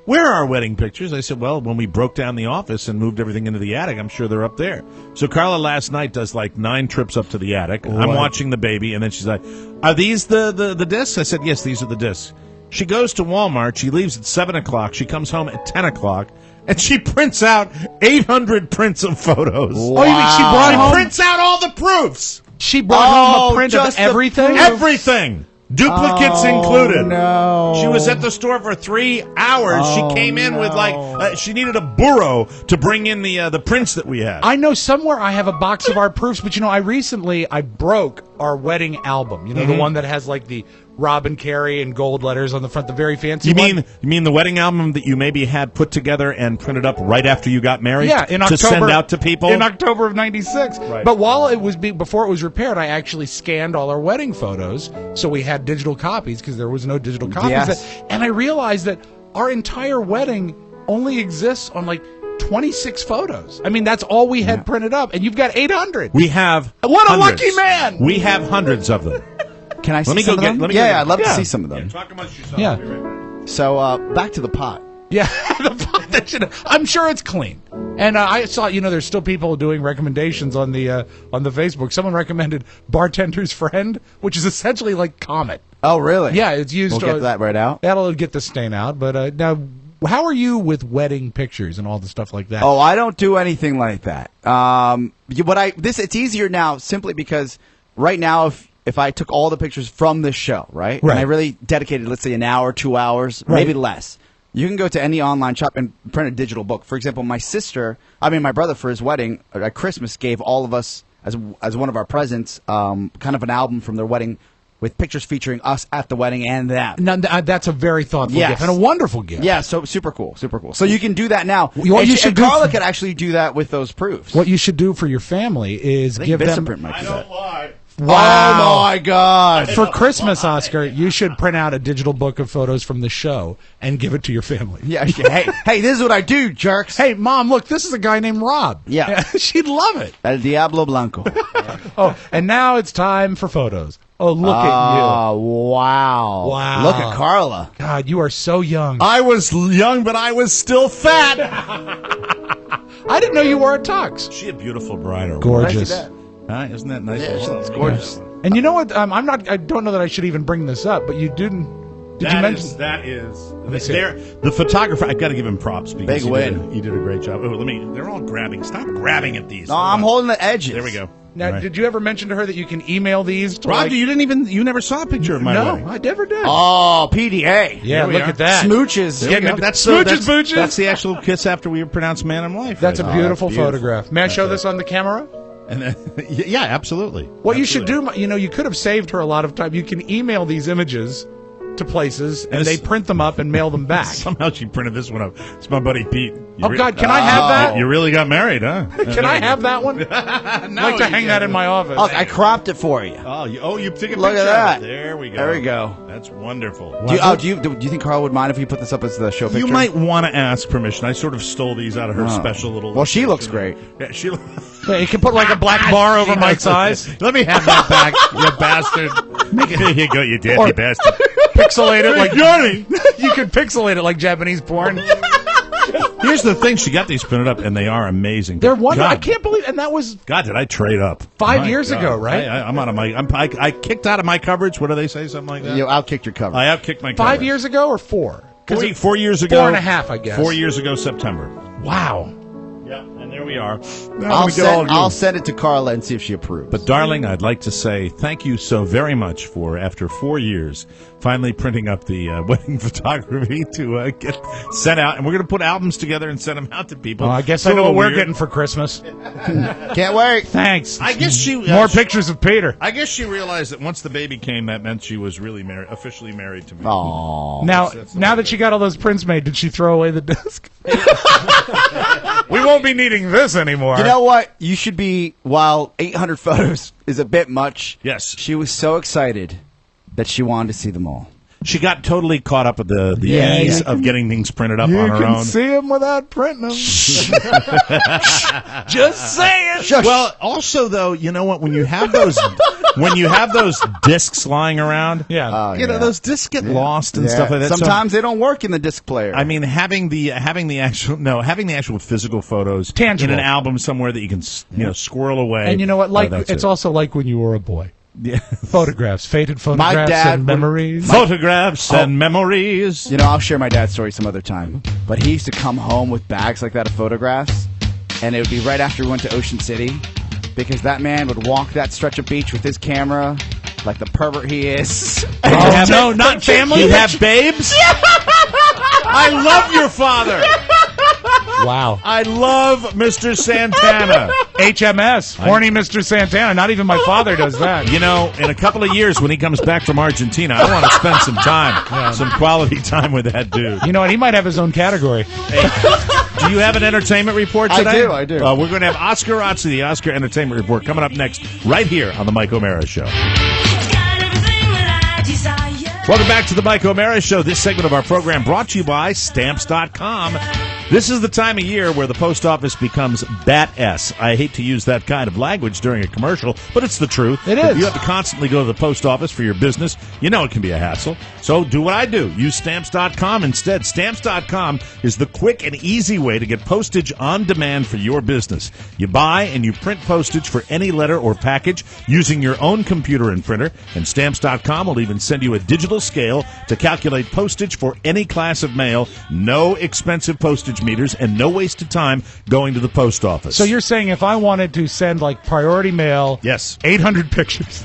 where are our wedding pictures? I said, well, when we broke down the office and moved everything into the attic, I'm sure they're up there. So Carla last night does like 9 trips up to the attic. I'm watching the baby, and then she's like, are these the discs? I said, yes, these are the discs. She goes to Walmart. She leaves at 7 o'clock. She comes home at 10 o'clock, and she prints out 800 prints of photos. Wow. Oh, you mean she brought home? Prints out all the proofs. She brought home a print of everything? Everything. Duplicates included. No. She was at the store for 3 hours. She came in with she needed a burro to bring in the prints that we had. I know somewhere I have a box of our proofs, but I recently broke our wedding album. You know, the one that has like the Rob and Carrie and gold letters on the front, the very fancy one. You mean the wedding album that you maybe had put together and printed up right after you got married? Yeah, in October, to send out to people? In October of 96. Right. But while it was before it was repaired, I actually scanned all our wedding photos, so we had digital copies because there was no digital copies. Yes. And I realized that our entire wedding only exists on like 26 photos. I mean, that's all we had printed up, and you've got 800. We have What hundreds. a lucky man! We have hundreds of them. Can I see some of them? Yeah, I'd love to see some of them. Yeah, talk amongst yourselves. Yeah. I'll be right back. So, back to the pot. Yeah, the pot that I'm sure it's clean. And I saw, there's still people doing recommendations on the Facebook. Someone recommended Bartender's Friend, which is essentially like Comet. Oh, really? Yeah, it's used. We'll get that right out. That'll get the stain out. But now, how are you with wedding pictures and all the stuff like that? Oh, I don't do anything like that. It's easier now simply because right now, if I took all the pictures from this show, right? And I really dedicated, let's say, an hour, 2 hours, maybe less. You can go to any online shop and print a digital book. For example, my brother for his wedding at Christmas gave all of us as one of our presents, kind of an album from their wedding with pictures featuring us at the wedding and them. Now, that's a very thoughtful gift and a wonderful gift. Yeah, so super cool. So you can do that now. Carla could actually do that with those proofs. What you should do for your family is give them. VistaPrint might do that. lie. Wow. Oh, my God. For Christmas, Oscar, you should print out a digital book of photos from the show and give it to your family. Yeah. Hey, this is what I do, jerks. Hey, Mom, look, this is a guy named Rob. Yeah. She'd love it. El Diablo Blanco. Oh, and now it's time for photos. Oh, look at you. Oh, wow. Wow. Look at Carla. God, you are so young. I was young, but I was still fat. I didn't know you wore a tux. She a beautiful bride. Gorgeous. Isn't that nice? Yeah, she looks gorgeous. And you know what? I don't know that I should even bring this up, but you didn't. Did you mention that is the photographer? I've got to give him props because Big win. He did a great job. Oh, they're all grabbing. Stop grabbing at these. No, I'm holding the edges. There we go. Now, did you ever mention to her that you can email these to Roger, you never saw a picture of my wedding. No, I never did. Oh, PDA. Yeah, look at that. Smooches. That's booches. That's the actual kiss after we pronounced man in life. That's a beautiful photograph. May I show this on the camera? And yeah, absolutely. What you should do, you could have saved her a lot of time. You can email these images to places, and they print them up and mail them back. Somehow she printed this one up. It's my buddy Pete. God, can I have that? You really got married, huh? Can I have that one? I'd like to hang that in my office. I cropped it for you. You took a picture Look at that. of it. There we go. There we go. That's wonderful. Do you think Carl would mind if we put this up as the show picture? You might want to ask permission. I sort of stole these out of her special little... Well, she looks great. Yeah, she Yeah, you can put like a black bar over my size. Let me have that back, you bastard. Here you go, you dirty bastard. Pixelate it like Johnny. You could pixelate it like Japanese porn. Here's the thing: she got these printed up, and they are amazing. They're wonderful. I can't believe, and that was did I trade up 5 years ago, right? I'm out of my. I kicked out of my coverage. What do they say? Something like that. You outkicked your coverage. I outkicked my coverage. 5 years ago or 4? 4 years ago. 4.5, I guess. 4 years ago, September. Wow. Yeah, and there we are. I'll send it to Carla and see if she approves. But, darling, I'd like to say thank you so very much for, after 4 years, finally printing up the wedding photography to get sent out. And we're going to put albums together and send them out to people. I guess I know what we're getting for Christmas. Can't wait. Thanks. I guess she... More pictures of Peter. I guess she realized that once the baby came, that meant she was really officially married to me. Aww. Now that she got all those prints made, did she throw away the disc? We won't be needing this anymore. You know what? You should be, while 800 photos is a bit much, yes, she was so excited that she wanted to see them all. She got totally caught up with the ease of getting things printed up on her own. You can see them without printing them. Just saying. Shush. Well, also though, you know what? When you have those, discs lying around, those discs get lost and stuff like that. Sometimes they don't work in the disc player. I mean, having the actual physical photos tangible in an album somewhere that you can squirrel away. And you know what? It's also like when you were a boy. Yeah. Photographs, faded photographs and memories. Photographs and memories. I'll share my dad's story some other time. But he used to come home with bags like that of photographs, and it would be right after we went to Ocean City, because that man would walk that stretch of beach with his camera like the pervert he is. No, not family. You have babes? I love your father. Wow. I love Mr. Santana. HMS, horny Mr. Santana. Not even my father does that. You know, in a couple of years when he comes back from Argentina, I want to spend some time, some quality time with that dude. You know what? He might have his own category. Hey, do you have an entertainment report today? I do. We're going to have Oscar Razzi, the Oscar Entertainment Report, coming up next, right here on the Mike O'Mara Show. Welcome back to the Mike O'Mara Show. This segment of our program brought to you by Stamps.com. This is the time of year where the post office becomes bat-S. I hate to use that kind of language during a commercial, but it's the truth. It is. If you have to constantly go to the post office for your business, you know it can be a hassle. So do what I do. Use Stamps.com instead. Stamps.com is the quick and easy way to get postage on demand for your business. You buy and you print postage for any letter or package using your own computer and printer, and Stamps.com will even send you a digital scale to calculate postage for any class of mail. No expensive postage meters and no waste of time going to the post office. So you're saying if I wanted to send like priority mail, yes, 800 pictures,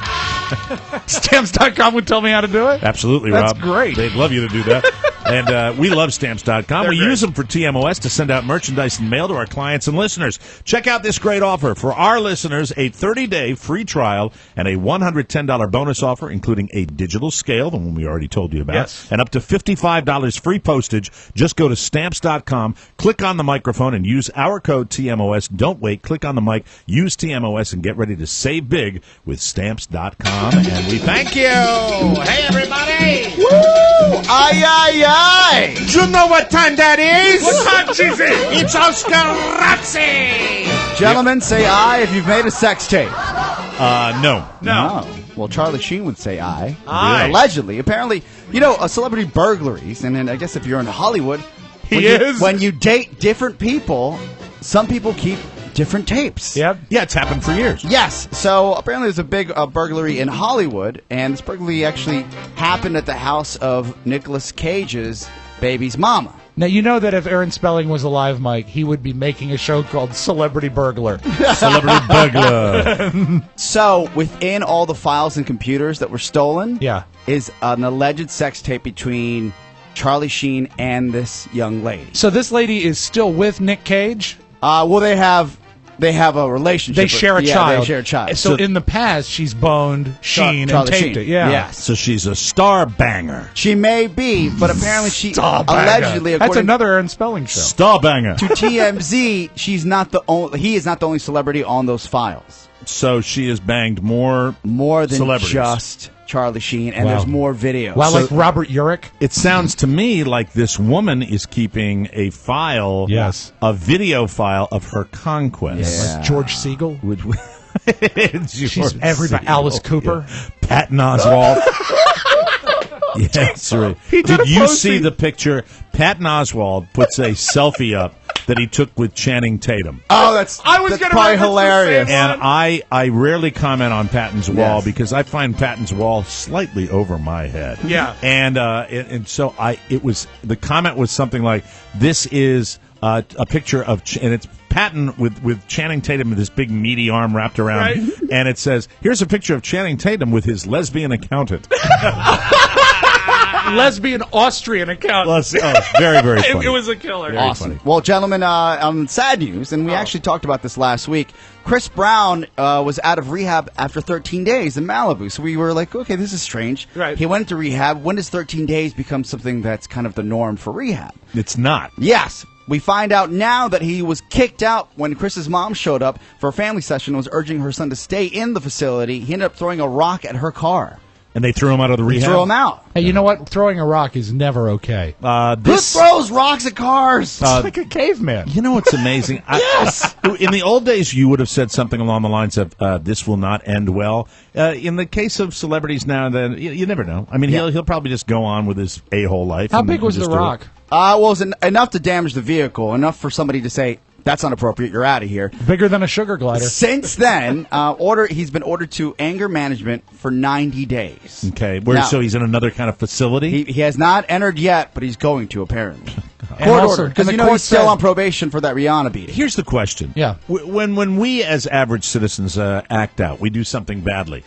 Stamps.com would tell me how to do it? Absolutely, That's Rob. great. They'd love you to do that. And we love Stamps.com. We use them for TMOS to send out merchandise and mail to our clients and listeners. Check out this great offer. For our listeners, a 30-day free trial and a $110 bonus offer, including a digital scale, the one we already told you about, and up to $55 free postage. Just go to Stamps.com, click on the microphone, and use our code TMOS. Don't wait. Click on the mic, use TMOS, and get ready to save big with Stamps.com. And we thank you. Hey, everybody! Woo! Aye, aye, aye! Do you know what time that is? What time is it? It's Oscar Razzi! Gentlemen, say aye if you've made a sex tape. No. Well, Charlie Sheen would say aye. Aye. Allegedly. Apparently, you know, celebrity burglaries, and then I guess if you're in Hollywood, when you date different people, some people keep different tapes. Yep. Yeah, it's happened for years. Yes. So apparently there's a big burglary in Hollywood, and this burglary actually happened at the house of Nicolas Cage's baby's mama. Now, you know that if Aaron Spelling was alive, Mike, he would be making a show called Celebrity Burglar. Celebrity Burglar. So, within all the files and computers that were stolen is an alleged sex tape between Charlie Sheen and this young lady. So this lady is still with Nick Cage? Well, they have a relationship. They share a child. They share a child. So in the past, she's boned Sheen and taped it. Yeah. Yes. So she's a star banger. She may be, but apparently she Star allegedly, banger. That's another Aaron Spelling show. Star banger. To TMZ, he is not the only celebrity on those files. So she has banged more than celebrities. Just Charlie Sheen, and there's more videos. Wow, like Robert Urich? It sounds to me like this woman is keeping a file, a video file of her conquest. Like George Siegel? She's everybody. Alice Cooper? Patton Oswalt. Yes, right. Did you see the picture? Patton Oswalt puts a selfie up that he took with Channing Tatum. Oh, that's probably hilarious. And I rarely comment on Patton's wall because I find Patton's wall slightly over my head. Yeah. And so the comment was something like, this is a picture of, and it's Patton with Channing Tatum with this big meaty arm wrapped around, and it says, here's a picture of Channing Tatum with his lesbian accountant. Lesbian Austrian accountant. Very, very funny. It was a killer. Very awesome. funny. Well, gentlemen, on sad news, and we actually talked about this last week, Chris Brown was out of rehab after 13 days in Malibu. So we were like, okay, this is strange. Right. He went to rehab. When does 13 days become something that's kind of the norm for rehab? It's not. Yes. We find out now that he was kicked out when Chris's mom showed up for a family session and was urging her son to stay in the facility. He ended up throwing a rock at her car. And they threw him out of the rehab? They threw him out. Hey, you know what? Throwing a rock is never okay. Who throws rocks at cars? It's like a caveman. You know what's amazing? Yes! In the old days, you would have said something along the lines of, this will not end well. In the case of celebrities now and then, you never know. I mean, he'll probably just go on with his a-hole life. How big was the rock? Well, it was enough to damage the vehicle, enough for somebody to say, that's inappropriate, you're out of here. Bigger than a sugar glider. Since then, he's been ordered to anger management for 90 days. Okay, so he's in another kind of facility? He has not entered yet, but he's going to, apparently. Court order. Because he's still on probation for that Rihanna beating. Here's the question. Yeah. When we as average citizens act out, we do something badly,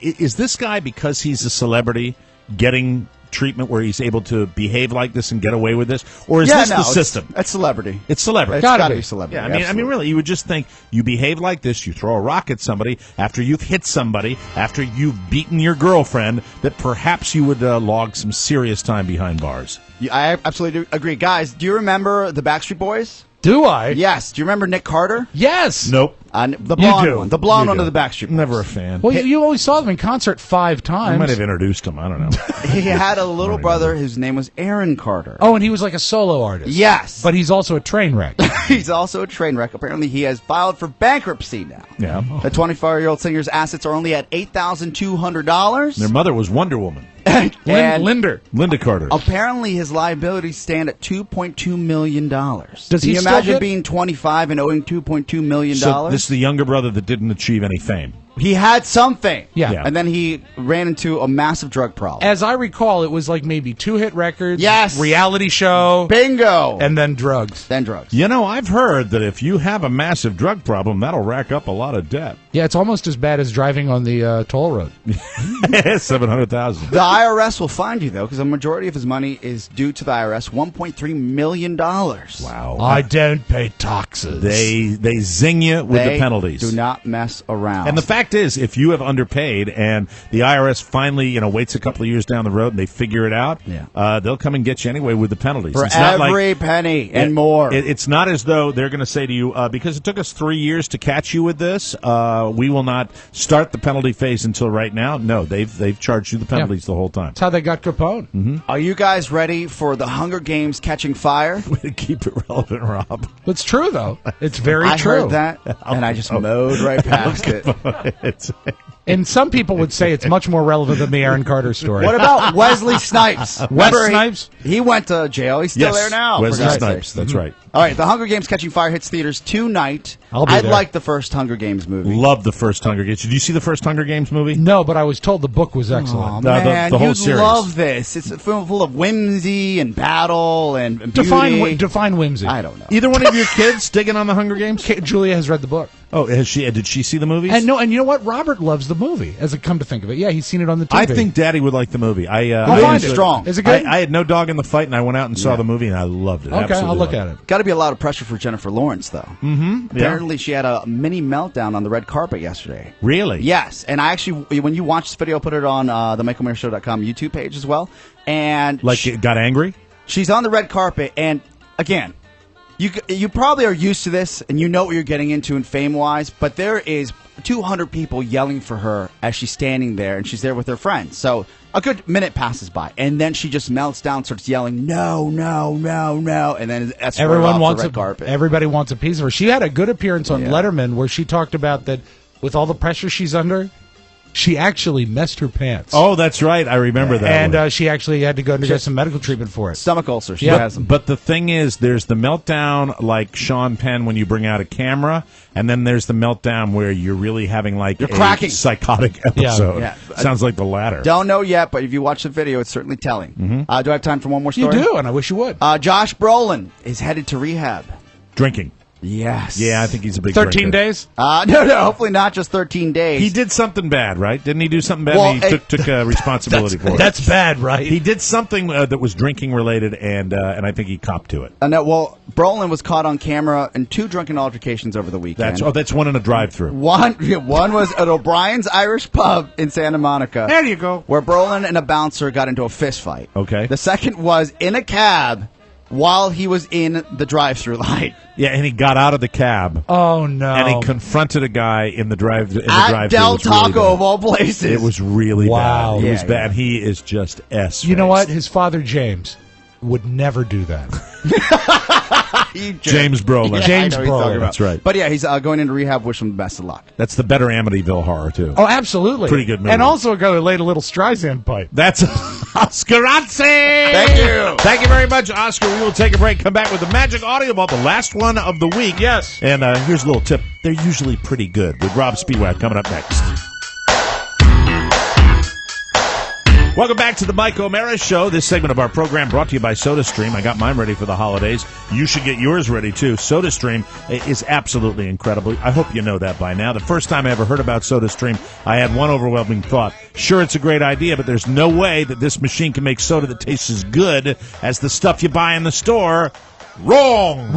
is this guy, because he's a celebrity, getting treatment where he's able to behave like this and get away with this, or is this the system? It's celebrity. It's celebrity. It's gotta be celebrity. Yeah, I mean, really, you would just think you behave like this, you throw a rock at somebody after you've hit somebody, after you've beaten your girlfriend, that perhaps you would log some serious time behind bars. Yeah, I absolutely agree. Guys, do you remember the Backstreet Boys? Do I? Yes. Do you remember Nick Carter? Yes. Nope. The blonde one. The blonde one of the Backstreet Boys. Never a fan. Well, you always saw them in concert 5 times. I might have introduced him. I don't know. He had a little brother whose name was Aaron Carter. Oh, and he was like a solo artist. Yes. But he's also a train wreck. He's also a train wreck. Apparently, he has filed for bankruptcy now. Yeah. The 24-year-old singer's assets are only at $8,200. Their mother was Wonder Woman. Linda Carter. Apparently, his liabilities stand at $2.2 million. Does Can he you still imagine get- being 25 and owing $2.2 million? So this is the younger brother that didn't achieve any fame. He had something. Yeah. And then he ran into a massive drug problem. As I recall, it was like maybe 2-hit records. Yes. Reality show. Bingo. And then drugs. You know, I've heard that if you have a massive drug problem, that'll rack up a lot of debt. Yeah, it's almost as bad as driving on the toll road. $700,000. The IRS will find you, though, because a majority of his money is due to the IRS, $1.3 million. Wow. I don't pay taxes. They zing you with the penalties. Do not mess around. And the fact is, if you have underpaid and the IRS finally, waits a couple of years down the road and they figure it out, they'll come and get you anyway with the penalties. For it's not every penny and more. It's not as though they're going to say to you, because it took us 3 years to catch you with this, we will not start the penalty phase until right now. No, they've charged you the penalties the whole time. That's how they got Capone. Mm-hmm. Are you guys ready for the Hunger Games catching fire? Way to keep it relevant, Rob. It's true, though. It's very I true. heard that, and I just mowed right past it. And some people would say it's much more relevant than the Aaron Carter story. What about Wesley Snipes? Snipes? He went to jail. He's still there now. Wesley for God's Snipes. sake. That's right. All right, The Hunger Games Catching Fire hits theaters tonight. I'll be I'd there. like the first Hunger Games movie. Love the first Hunger Games. Did you see the first Hunger Games movie? No, but I was told the book was excellent. Oh, The man, whole you'd series. love this. It's full of whimsy and battle and beauty. Define whimsy. I don't know. Either one of your kids digging on the Hunger Games? Julia has read the book. Oh, has she? Did she see the movies? And you know what? Robert loves the movie. As I come to think of it, yeah, he's seen it on the TV. I think Daddy would like the movie. I'll find it. Strong. Is it good? I had no dog in the fight, and I went out and saw the movie, and I loved it. Okay, Absolutely I'll look loved at it. Got to be a lot of pressure for Jennifer Lawrence, though. Mm-hmm. Apparently, she had a mini meltdown on the red carpet yesterday. Really? Yes, and I actually, when you watch this video, put it on the MichaelMayersShow.com YouTube page as well. And It got angry? she's on the red carpet, and again, you probably are used to this, and you know what you're getting into in fame-wise, but there is 200 people yelling for her as she's standing there, and she's there with her friends. So a good minute passes by, and then she just melts down, starts yelling, "No, no, no, no!" And then that's Everyone wants the red carpet. Everybody wants a piece of her. She had a good appearance on Letterman where she talked about that with all the pressure she's under. She actually messed her pants. Oh, that's right. I remember that. And she actually had to go undergo some medical treatment for it. Stomach ulcer. She has them. But the thing is, there's the meltdown like Sean Penn when you bring out a camera, and then there's the meltdown where you're really having like You're cracking. psychotic episode. Yeah. Sounds like the latter. Don't know yet, but if you watch the video, it's certainly telling. Do I have time for one more You story? do, and I wish you would. Josh Brolin is headed to rehab. Drinking. Yes. Yeah, I think he's a big 13 drinker. days? No, hopefully not just 13 days. He did something bad, right? Didn't he do something bad? Well, And he took responsibility for it. That's bad, right? He did something that was drinking related, and I think he copped to it. No, well, Brolin was caught on camera in 2 drunken altercations over the weekend. That's one in a drive-through. One was at O'Brien's Irish Pub in Santa Monica. There you go. Where Brolin and a bouncer got into a fist fight. Okay. The second was in a cab while he was in the drive-through line. Yeah, and he got out of the cab. Oh, no. And he confronted a guy in the drive-through. At Del Taco, of all places. It was really Wow. bad. It was Yeah, bad. He is just S. You know what? His father, James, would never do that. James Brolin. Yeah, James I know who he's talking Brolin. about. That's right. But yeah, he's going into rehab. Wish him the best of luck. That's the better Amityville Horror, too. Oh, absolutely. Pretty good movie. And also a guy who laid a little Streisand pipe. That's Oscarazzi! Thank you. Thank you very much, Oscar. We will take a break, come back with the magic audio about the last one of the week. Yes. And here's a little tip. They're usually pretty good with Rob Spiewak coming up next. Welcome back to the Mike O'Mara Show. This segment of our program brought to you by SodaStream. I got mine ready for the holidays. You should get yours ready, too. SodaStream is absolutely incredible. I hope you know that by now. The first time I ever heard about SodaStream, I had one overwhelming thought. Sure, it's a great idea, but there's no way that this machine can make soda that tastes as good as the stuff you buy in the store. Wrong,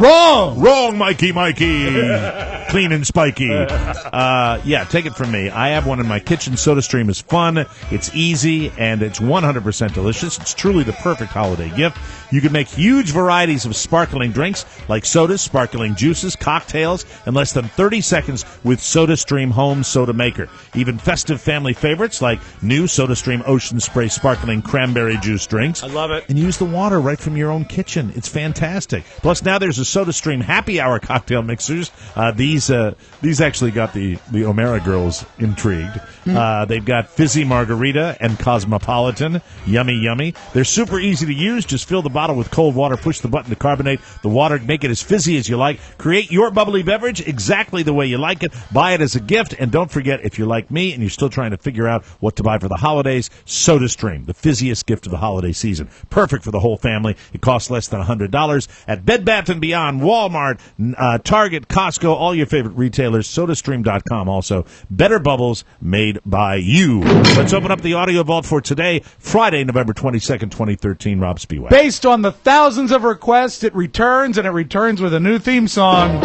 Mikey. Clean and spiky. Yeah, take it from me. I have one in my kitchen. SodaStream is fun, it's easy, and it's 100% delicious. It's truly the perfect holiday gift. You can make huge varieties of sparkling drinks like sodas, sparkling juices, cocktails in less than 30 seconds with SodaStream Home Soda Maker. Even festive family favorites like new SodaStream Ocean Spray Sparkling Cranberry Juice drinks. I love it. And use the water right from your own kitchen. It's fantastic. Plus, now there's a SodaStream Happy Hour cocktail mixers. These actually got the O'Mara girls intrigued. They've got Fizzy Margarita and Cosmopolitan. Yummy. They're super easy to use. Just fill the bottle with cold water, push the button to carbonate the water, make it as fizzy as you like. Create your bubbly beverage exactly the way you like it. Buy it as a gift. And don't forget, if you're like me and you're still trying to figure out what to buy for the holidays, SodaStream, the fizziest gift of the holiday season. Perfect for the whole family. It costs less than $100 at Bed Bath & Beyond, Walmart, Target, Costco, all your favorite retailers, SodaStream.com also. Better bubbles made by you. Let's open up the audio vault for today, Friday, November 22nd, 2013. Rob Spiewak. Based on the thousands of requests, it returns with a new theme song.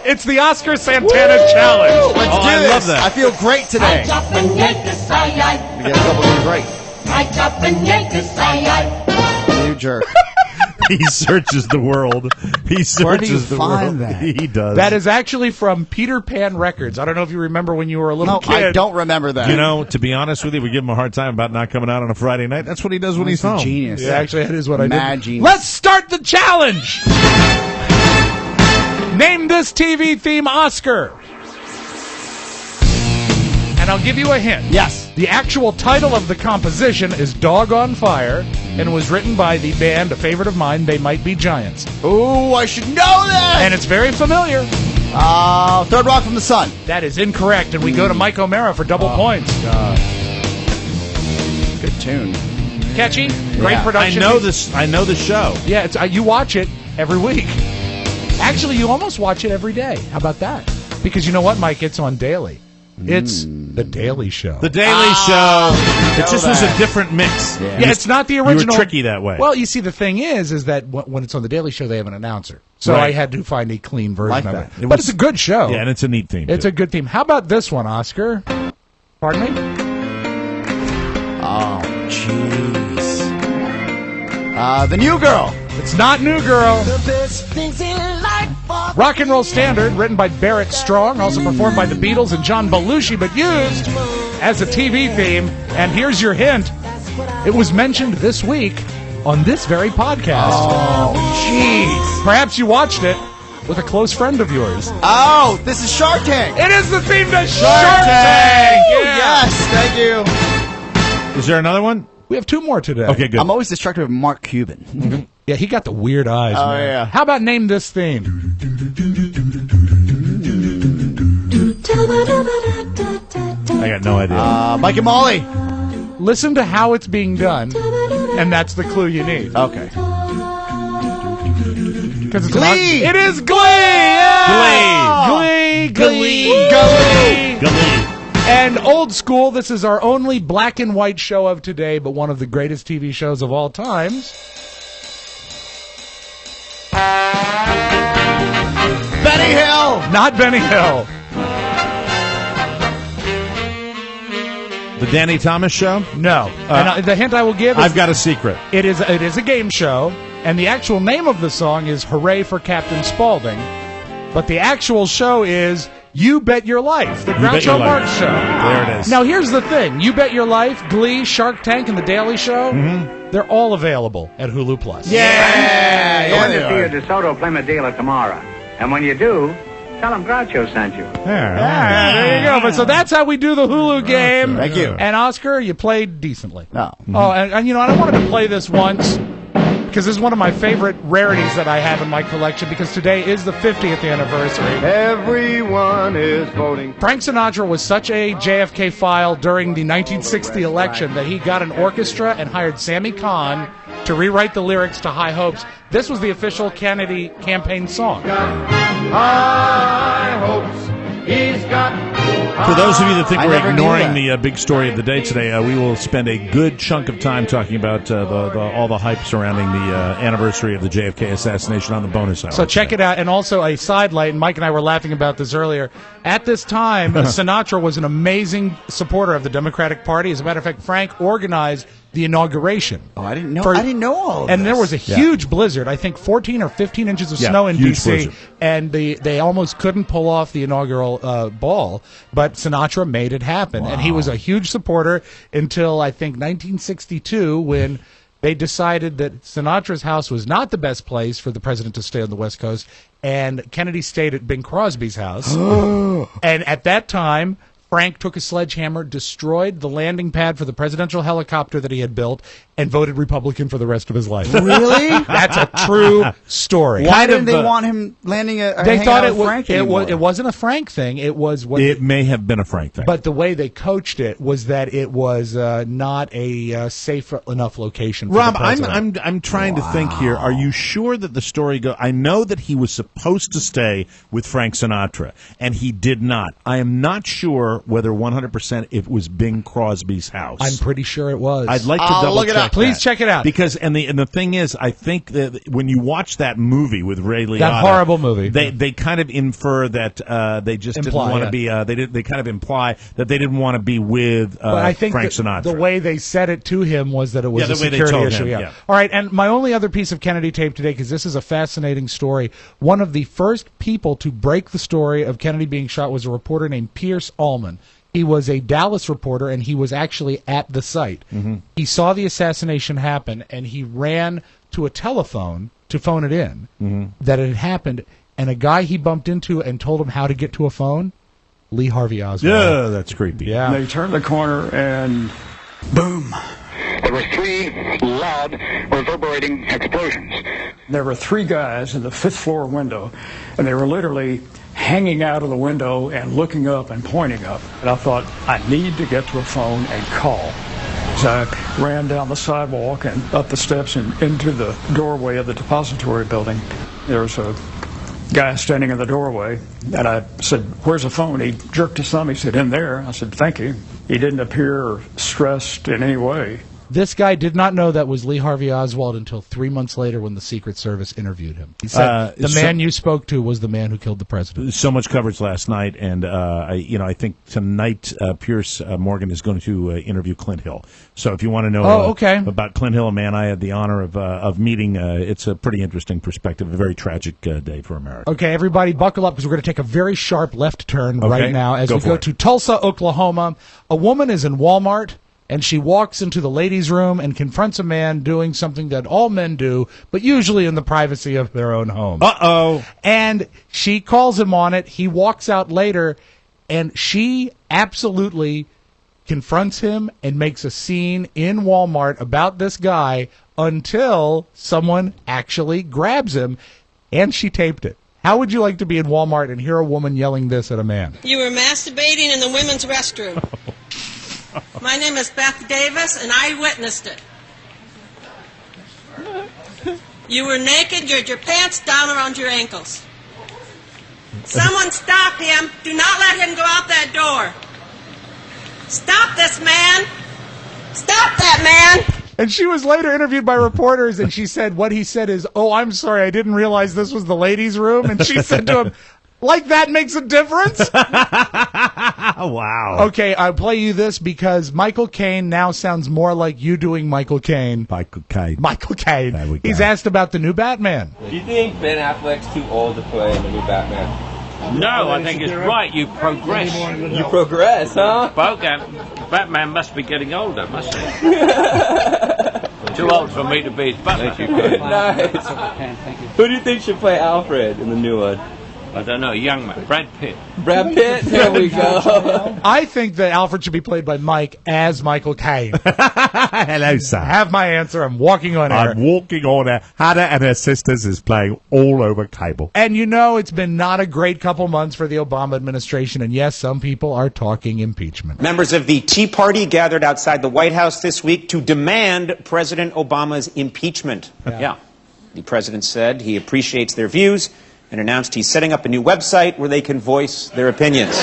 It's the Oscar Santana Challenge. Let's do I this. love that. I feel great today. We get a couple of great. You jerk. He searches the world. He searches Where do you the find world. that? He does. That is actually from Peter Pan Records. I don't know if you remember when you were a little kid. I don't remember that. You know, to be honest with you, we give him a hard time about not coming out on a Friday night. That's what he does when he's home. Genius. Yeah, actually, that is what I Mad did. genius. Let's start the challenge. Name this TV theme Oscar. And I'll give you a hint. Yes. The actual title of the composition is Dog on Fire and was written by the band, a favorite of mine, They Might Be Giants. Ooh, I should know that. And it's very familiar. Third Rock from the Sun. That is incorrect, and we go to Mike O'Mara for double points. Good tune. Catchy, great production. I know the show. Yeah, it's you watch it every week. Actually, you almost watch it every day. How about that? Because you know what, Mike? It's on daily. It's The Daily Show. The Daily Show. It just was a different mix. Yeah, it's not the original. You were tricky that way. Well, you see, the thing is that when it's on The Daily Show, they have an announcer. So I had to find a clean version of it. But it's a good show. Yeah, and it's a neat theme. It's a good theme. How about this one, Oscar? Pardon me? Oh, jeez. The New Girl. It's not New Girl. Rock and roll standard, written by Barrett Strong, also performed by the Beatles and John Belushi, but used as a TV theme. And here's your hint. It was mentioned this week on this very podcast. Oh, jeez. Perhaps you watched it with a close friend of yours. Oh, this is Shark Tank. It is the theme to Shark Tank. Yeah. Yes, thank you. Is there another one? We have two more today. Okay, good. I'm always distracted with Mark Cuban. Yeah, he got the weird eyes, Oh, man. yeah. How about name this theme? I got no idea. Mike and Molly. Listen to how it's being done, and that's the clue you need. Okay. Because it's Glee! It is Glee! Yeah! Glee! And old school, this is our only black and white show of today, but one of the greatest TV shows of all times. Benny Hill. Not Benny Hill. The Danny Thomas Show? No. And the hint I will give is I've got a secret. It is a game show, and the actual name of the song is Hooray for Captain Spaulding, but the actual show is You Bet Your Life, the Groucho Marx show. There it is. Now, here's the thing. You Bet Your Life, Glee, Shark Tank, and The Daily Show, they're all available at Hulu+. Yeah, Go in they to see are. a DeSoto Plymouth dealer tomorrow. And when you do, tell him Groucho sent you. There you go. But so that's how we do the Hulu game. Thank you. And Oscar, you played decently. No. Oh, and you know, I wanted to play this once because this is one of my favorite rarities that I have in my collection, because today is the 50th anniversary. Everyone is voting. Frank Sinatra was such a JFK file during the 1960 election that he got an orchestra and hired Sammy Kahn to rewrite the lyrics to High Hopes. This was the official Kennedy campaign song. High hopes he's got. For those of you that think we're ignoring the big story of the day today, we will spend a good chunk of time talking about all the hype surrounding the anniversary of the JFK assassination on the bonus hour. So check it out. And also a sidelight, and Mike and I were laughing about this earlier. At this time, Sinatra was an amazing supporter of the Democratic Party. As a matter of fact, Frank organized the inauguration. Oh, I didn't know all of and this. There was a huge blizzard, I think 14 or 15 inches of snow in D.C., blizzard. And they almost couldn't pull off the inaugural ball, but Sinatra made it happen. Wow. And he was a huge supporter until, I think, 1962, when they decided that Sinatra's house was not the best place for the president to stay on the West Coast, and Kennedy stayed at Bing Crosby's house. And at that time, Frank took a sledgehammer, destroyed the landing pad for the presidential helicopter that he had built, and voted Republican for the rest of his life. Really? That's a true story. Why didn't they want him landing a They thought it Frank wasn't a Frank thing. It was what it may have been a Frank thing. But the way they coached it was that it was not a safe enough location for Rob, the president. I'm trying to think here. Are you sure that the story goes? I know that he was supposed to stay with Frank Sinatra, and he did not. I am not sure whether 100% it was Bing Crosby's house. I'm pretty sure it was. I'd like to double check. Please check it out. Because and the thing is, I think that when you watch that movie with Ray Liotta, that horrible movie, they kind of infer that they just didn't want to be. They kind of imply that they didn't want to be with but I think Frank Sinatra. The way they said it to him was that it was a security issue. Yeah. All right, and my only other piece of Kennedy tape today, because this is a fascinating story. One of the first people to break the story of Kennedy being shot was a reporter named Pierce Allman. He was a Dallas reporter, and he was actually at the site. Mm-hmm. He saw the assassination happen, and he ran to a telephone to phone it in that it had happened. And a guy he bumped into and told him how to get to a phone, Lee Harvey Oswald. Yeah, that's creepy. Yeah. They turned the corner, and boom. There were 3 loud, reverberating explosions. There were 3 guys in the 5th floor window, and they were literally hanging out of the window and looking up and pointing up. And I thought, I need to get to a phone and call. So I ran down the sidewalk and up the steps and into the doorway of the depository building. There was a guy standing in the doorway, and I said, "Where's the phone?" He jerked his thumb. He said, "In there." I said, "Thank you." He didn't appear stressed in any way. This guy did not know that was Lee Harvey Oswald until 3 months later when the Secret Service interviewed him. He said, the man you spoke to was the man who killed the president. So much coverage last night, and I think tonight Pierce Morgan is going to interview Clint Hill. So if you want to know about Clint Hill, a man I had the honor of meeting, it's a pretty interesting perspective, a very tragic day for America. Okay, everybody buckle up, because we're going to take a very sharp left turn right now as we go to Tulsa, Oklahoma. A woman is in Walmart, and she walks into the ladies' room and confronts a man doing something that all men do, but usually in the privacy of their own home. Uh-oh. And she calls him on it. He walks out later, and she absolutely confronts him and makes a scene in Walmart about this guy until someone actually grabs him, and she taped it. How would you like to be in Walmart and hear a woman yelling this at a man? You were masturbating in the women's restroom. My name is Beth Davis, and I witnessed it. You were naked, you had your pants down around your ankles. Someone stop him. Do not let him go out that door. Stop this man. Stop that man. And she was later interviewed by reporters, and she said what he said is, "Oh, I'm sorry, I didn't realize this was the ladies' room." And she said to him, "Like that makes a difference?" Wow. Okay, I'll play you this because Michael Caine now sounds more like you doing Michael Caine. Michael Caine. He's asked about the new Batman. Do you think Ben Affleck's too old to play in the new Batman? No, I think it's right. You progress. You progress, huh? Batman must be getting older, must he? Too old for me to be his Batman. Nice. Who do you think should play Alfred in the new one? I don't know, young man. Brad Pitt. Brad Pitt? There we go. I think that Alfred should be played by Mike as Michael Caine. Hello, sir. I have my answer. I'm walking on air. I'm walking on air. Hannah and her sisters is playing all over cable. And you know, it's been not a great couple months for the Obama administration. And yes, some people are talking impeachment. Members of the Tea Party gathered outside the White House this week to demand President Obama's impeachment. Yeah. The president said he appreciates their views and announced he's setting up a new website where they can voice their opinions.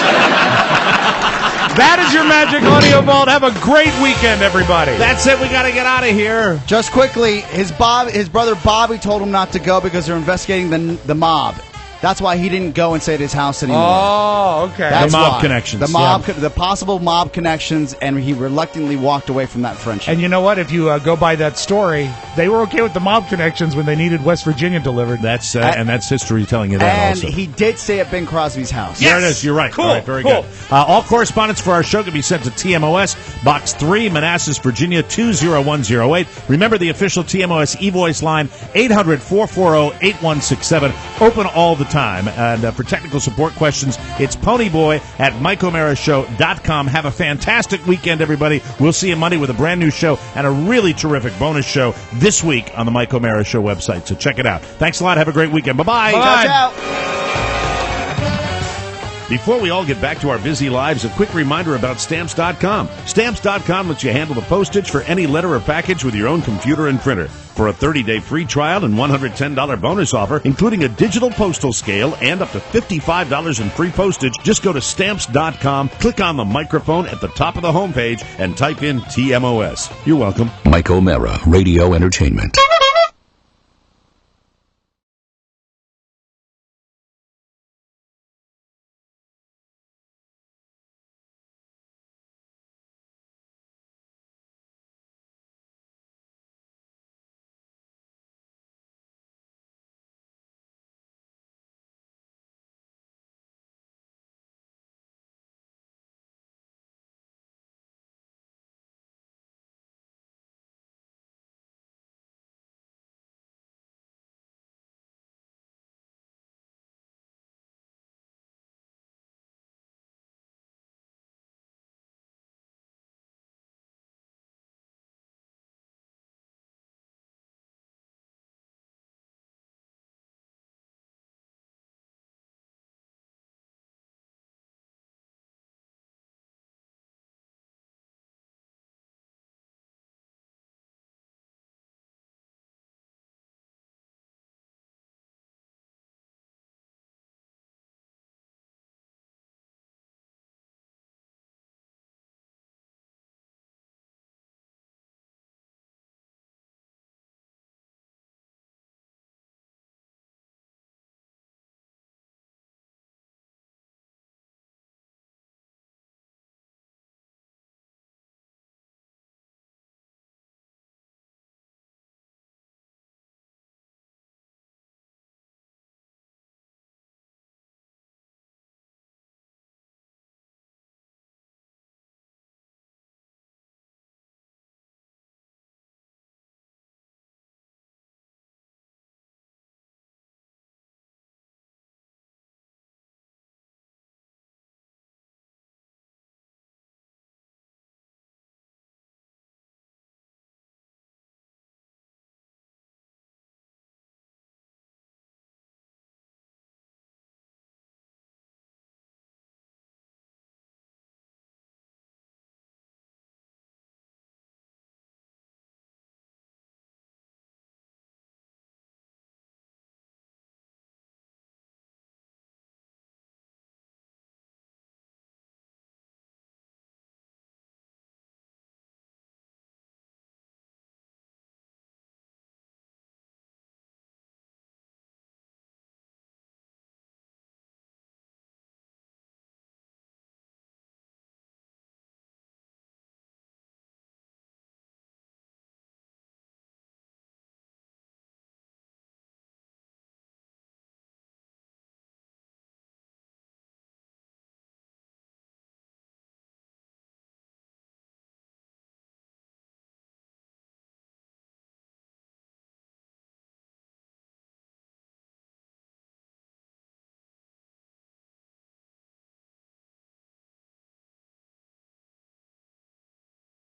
That is your Magic Audio Vault. Have a great weekend, everybody. That's it. We got to get out of here. Just quickly, his brother Bobby told him not to go because they're investigating the mob. That's why he didn't go and stay at his house anymore. Oh, okay. That's the mob why. connections. The possible mob connections, and he reluctantly walked away from that friendship. And you know what? If you go by that story, they were okay with the mob connections when they needed West Virginia delivered. That's and that's history telling you that and also. And he did stay at Bing Crosby's house. Yes! There it is. You're right. Cool. All right, very good. All correspondence for our show can be sent to TMOS, Box 3, Manassas, Virginia, 20108. Remember the official TMOS e-voice line, 800-440-8167. Open all the time. And for technical support questions, it's Ponyboy at MikeO'MaraShow.com. Have a fantastic weekend, everybody. We'll see you Monday with a brand new show and a really terrific bonus show this week on the Mike O'Mara Show website. So check it out. Thanks a lot. Have a great weekend. Bye-bye. Bye. Ciao. Before we all get back to our busy lives, a quick reminder about Stamps.com. Stamps.com lets you handle the postage for any letter or package with your own computer and printer. For a 30-day free trial and $110 bonus offer, including a digital postal scale and up to $55 in free postage, just go to Stamps.com, click on the microphone at the top of the homepage, and type in TMOS. You're welcome. Mike O'Mara, Radio Entertainment.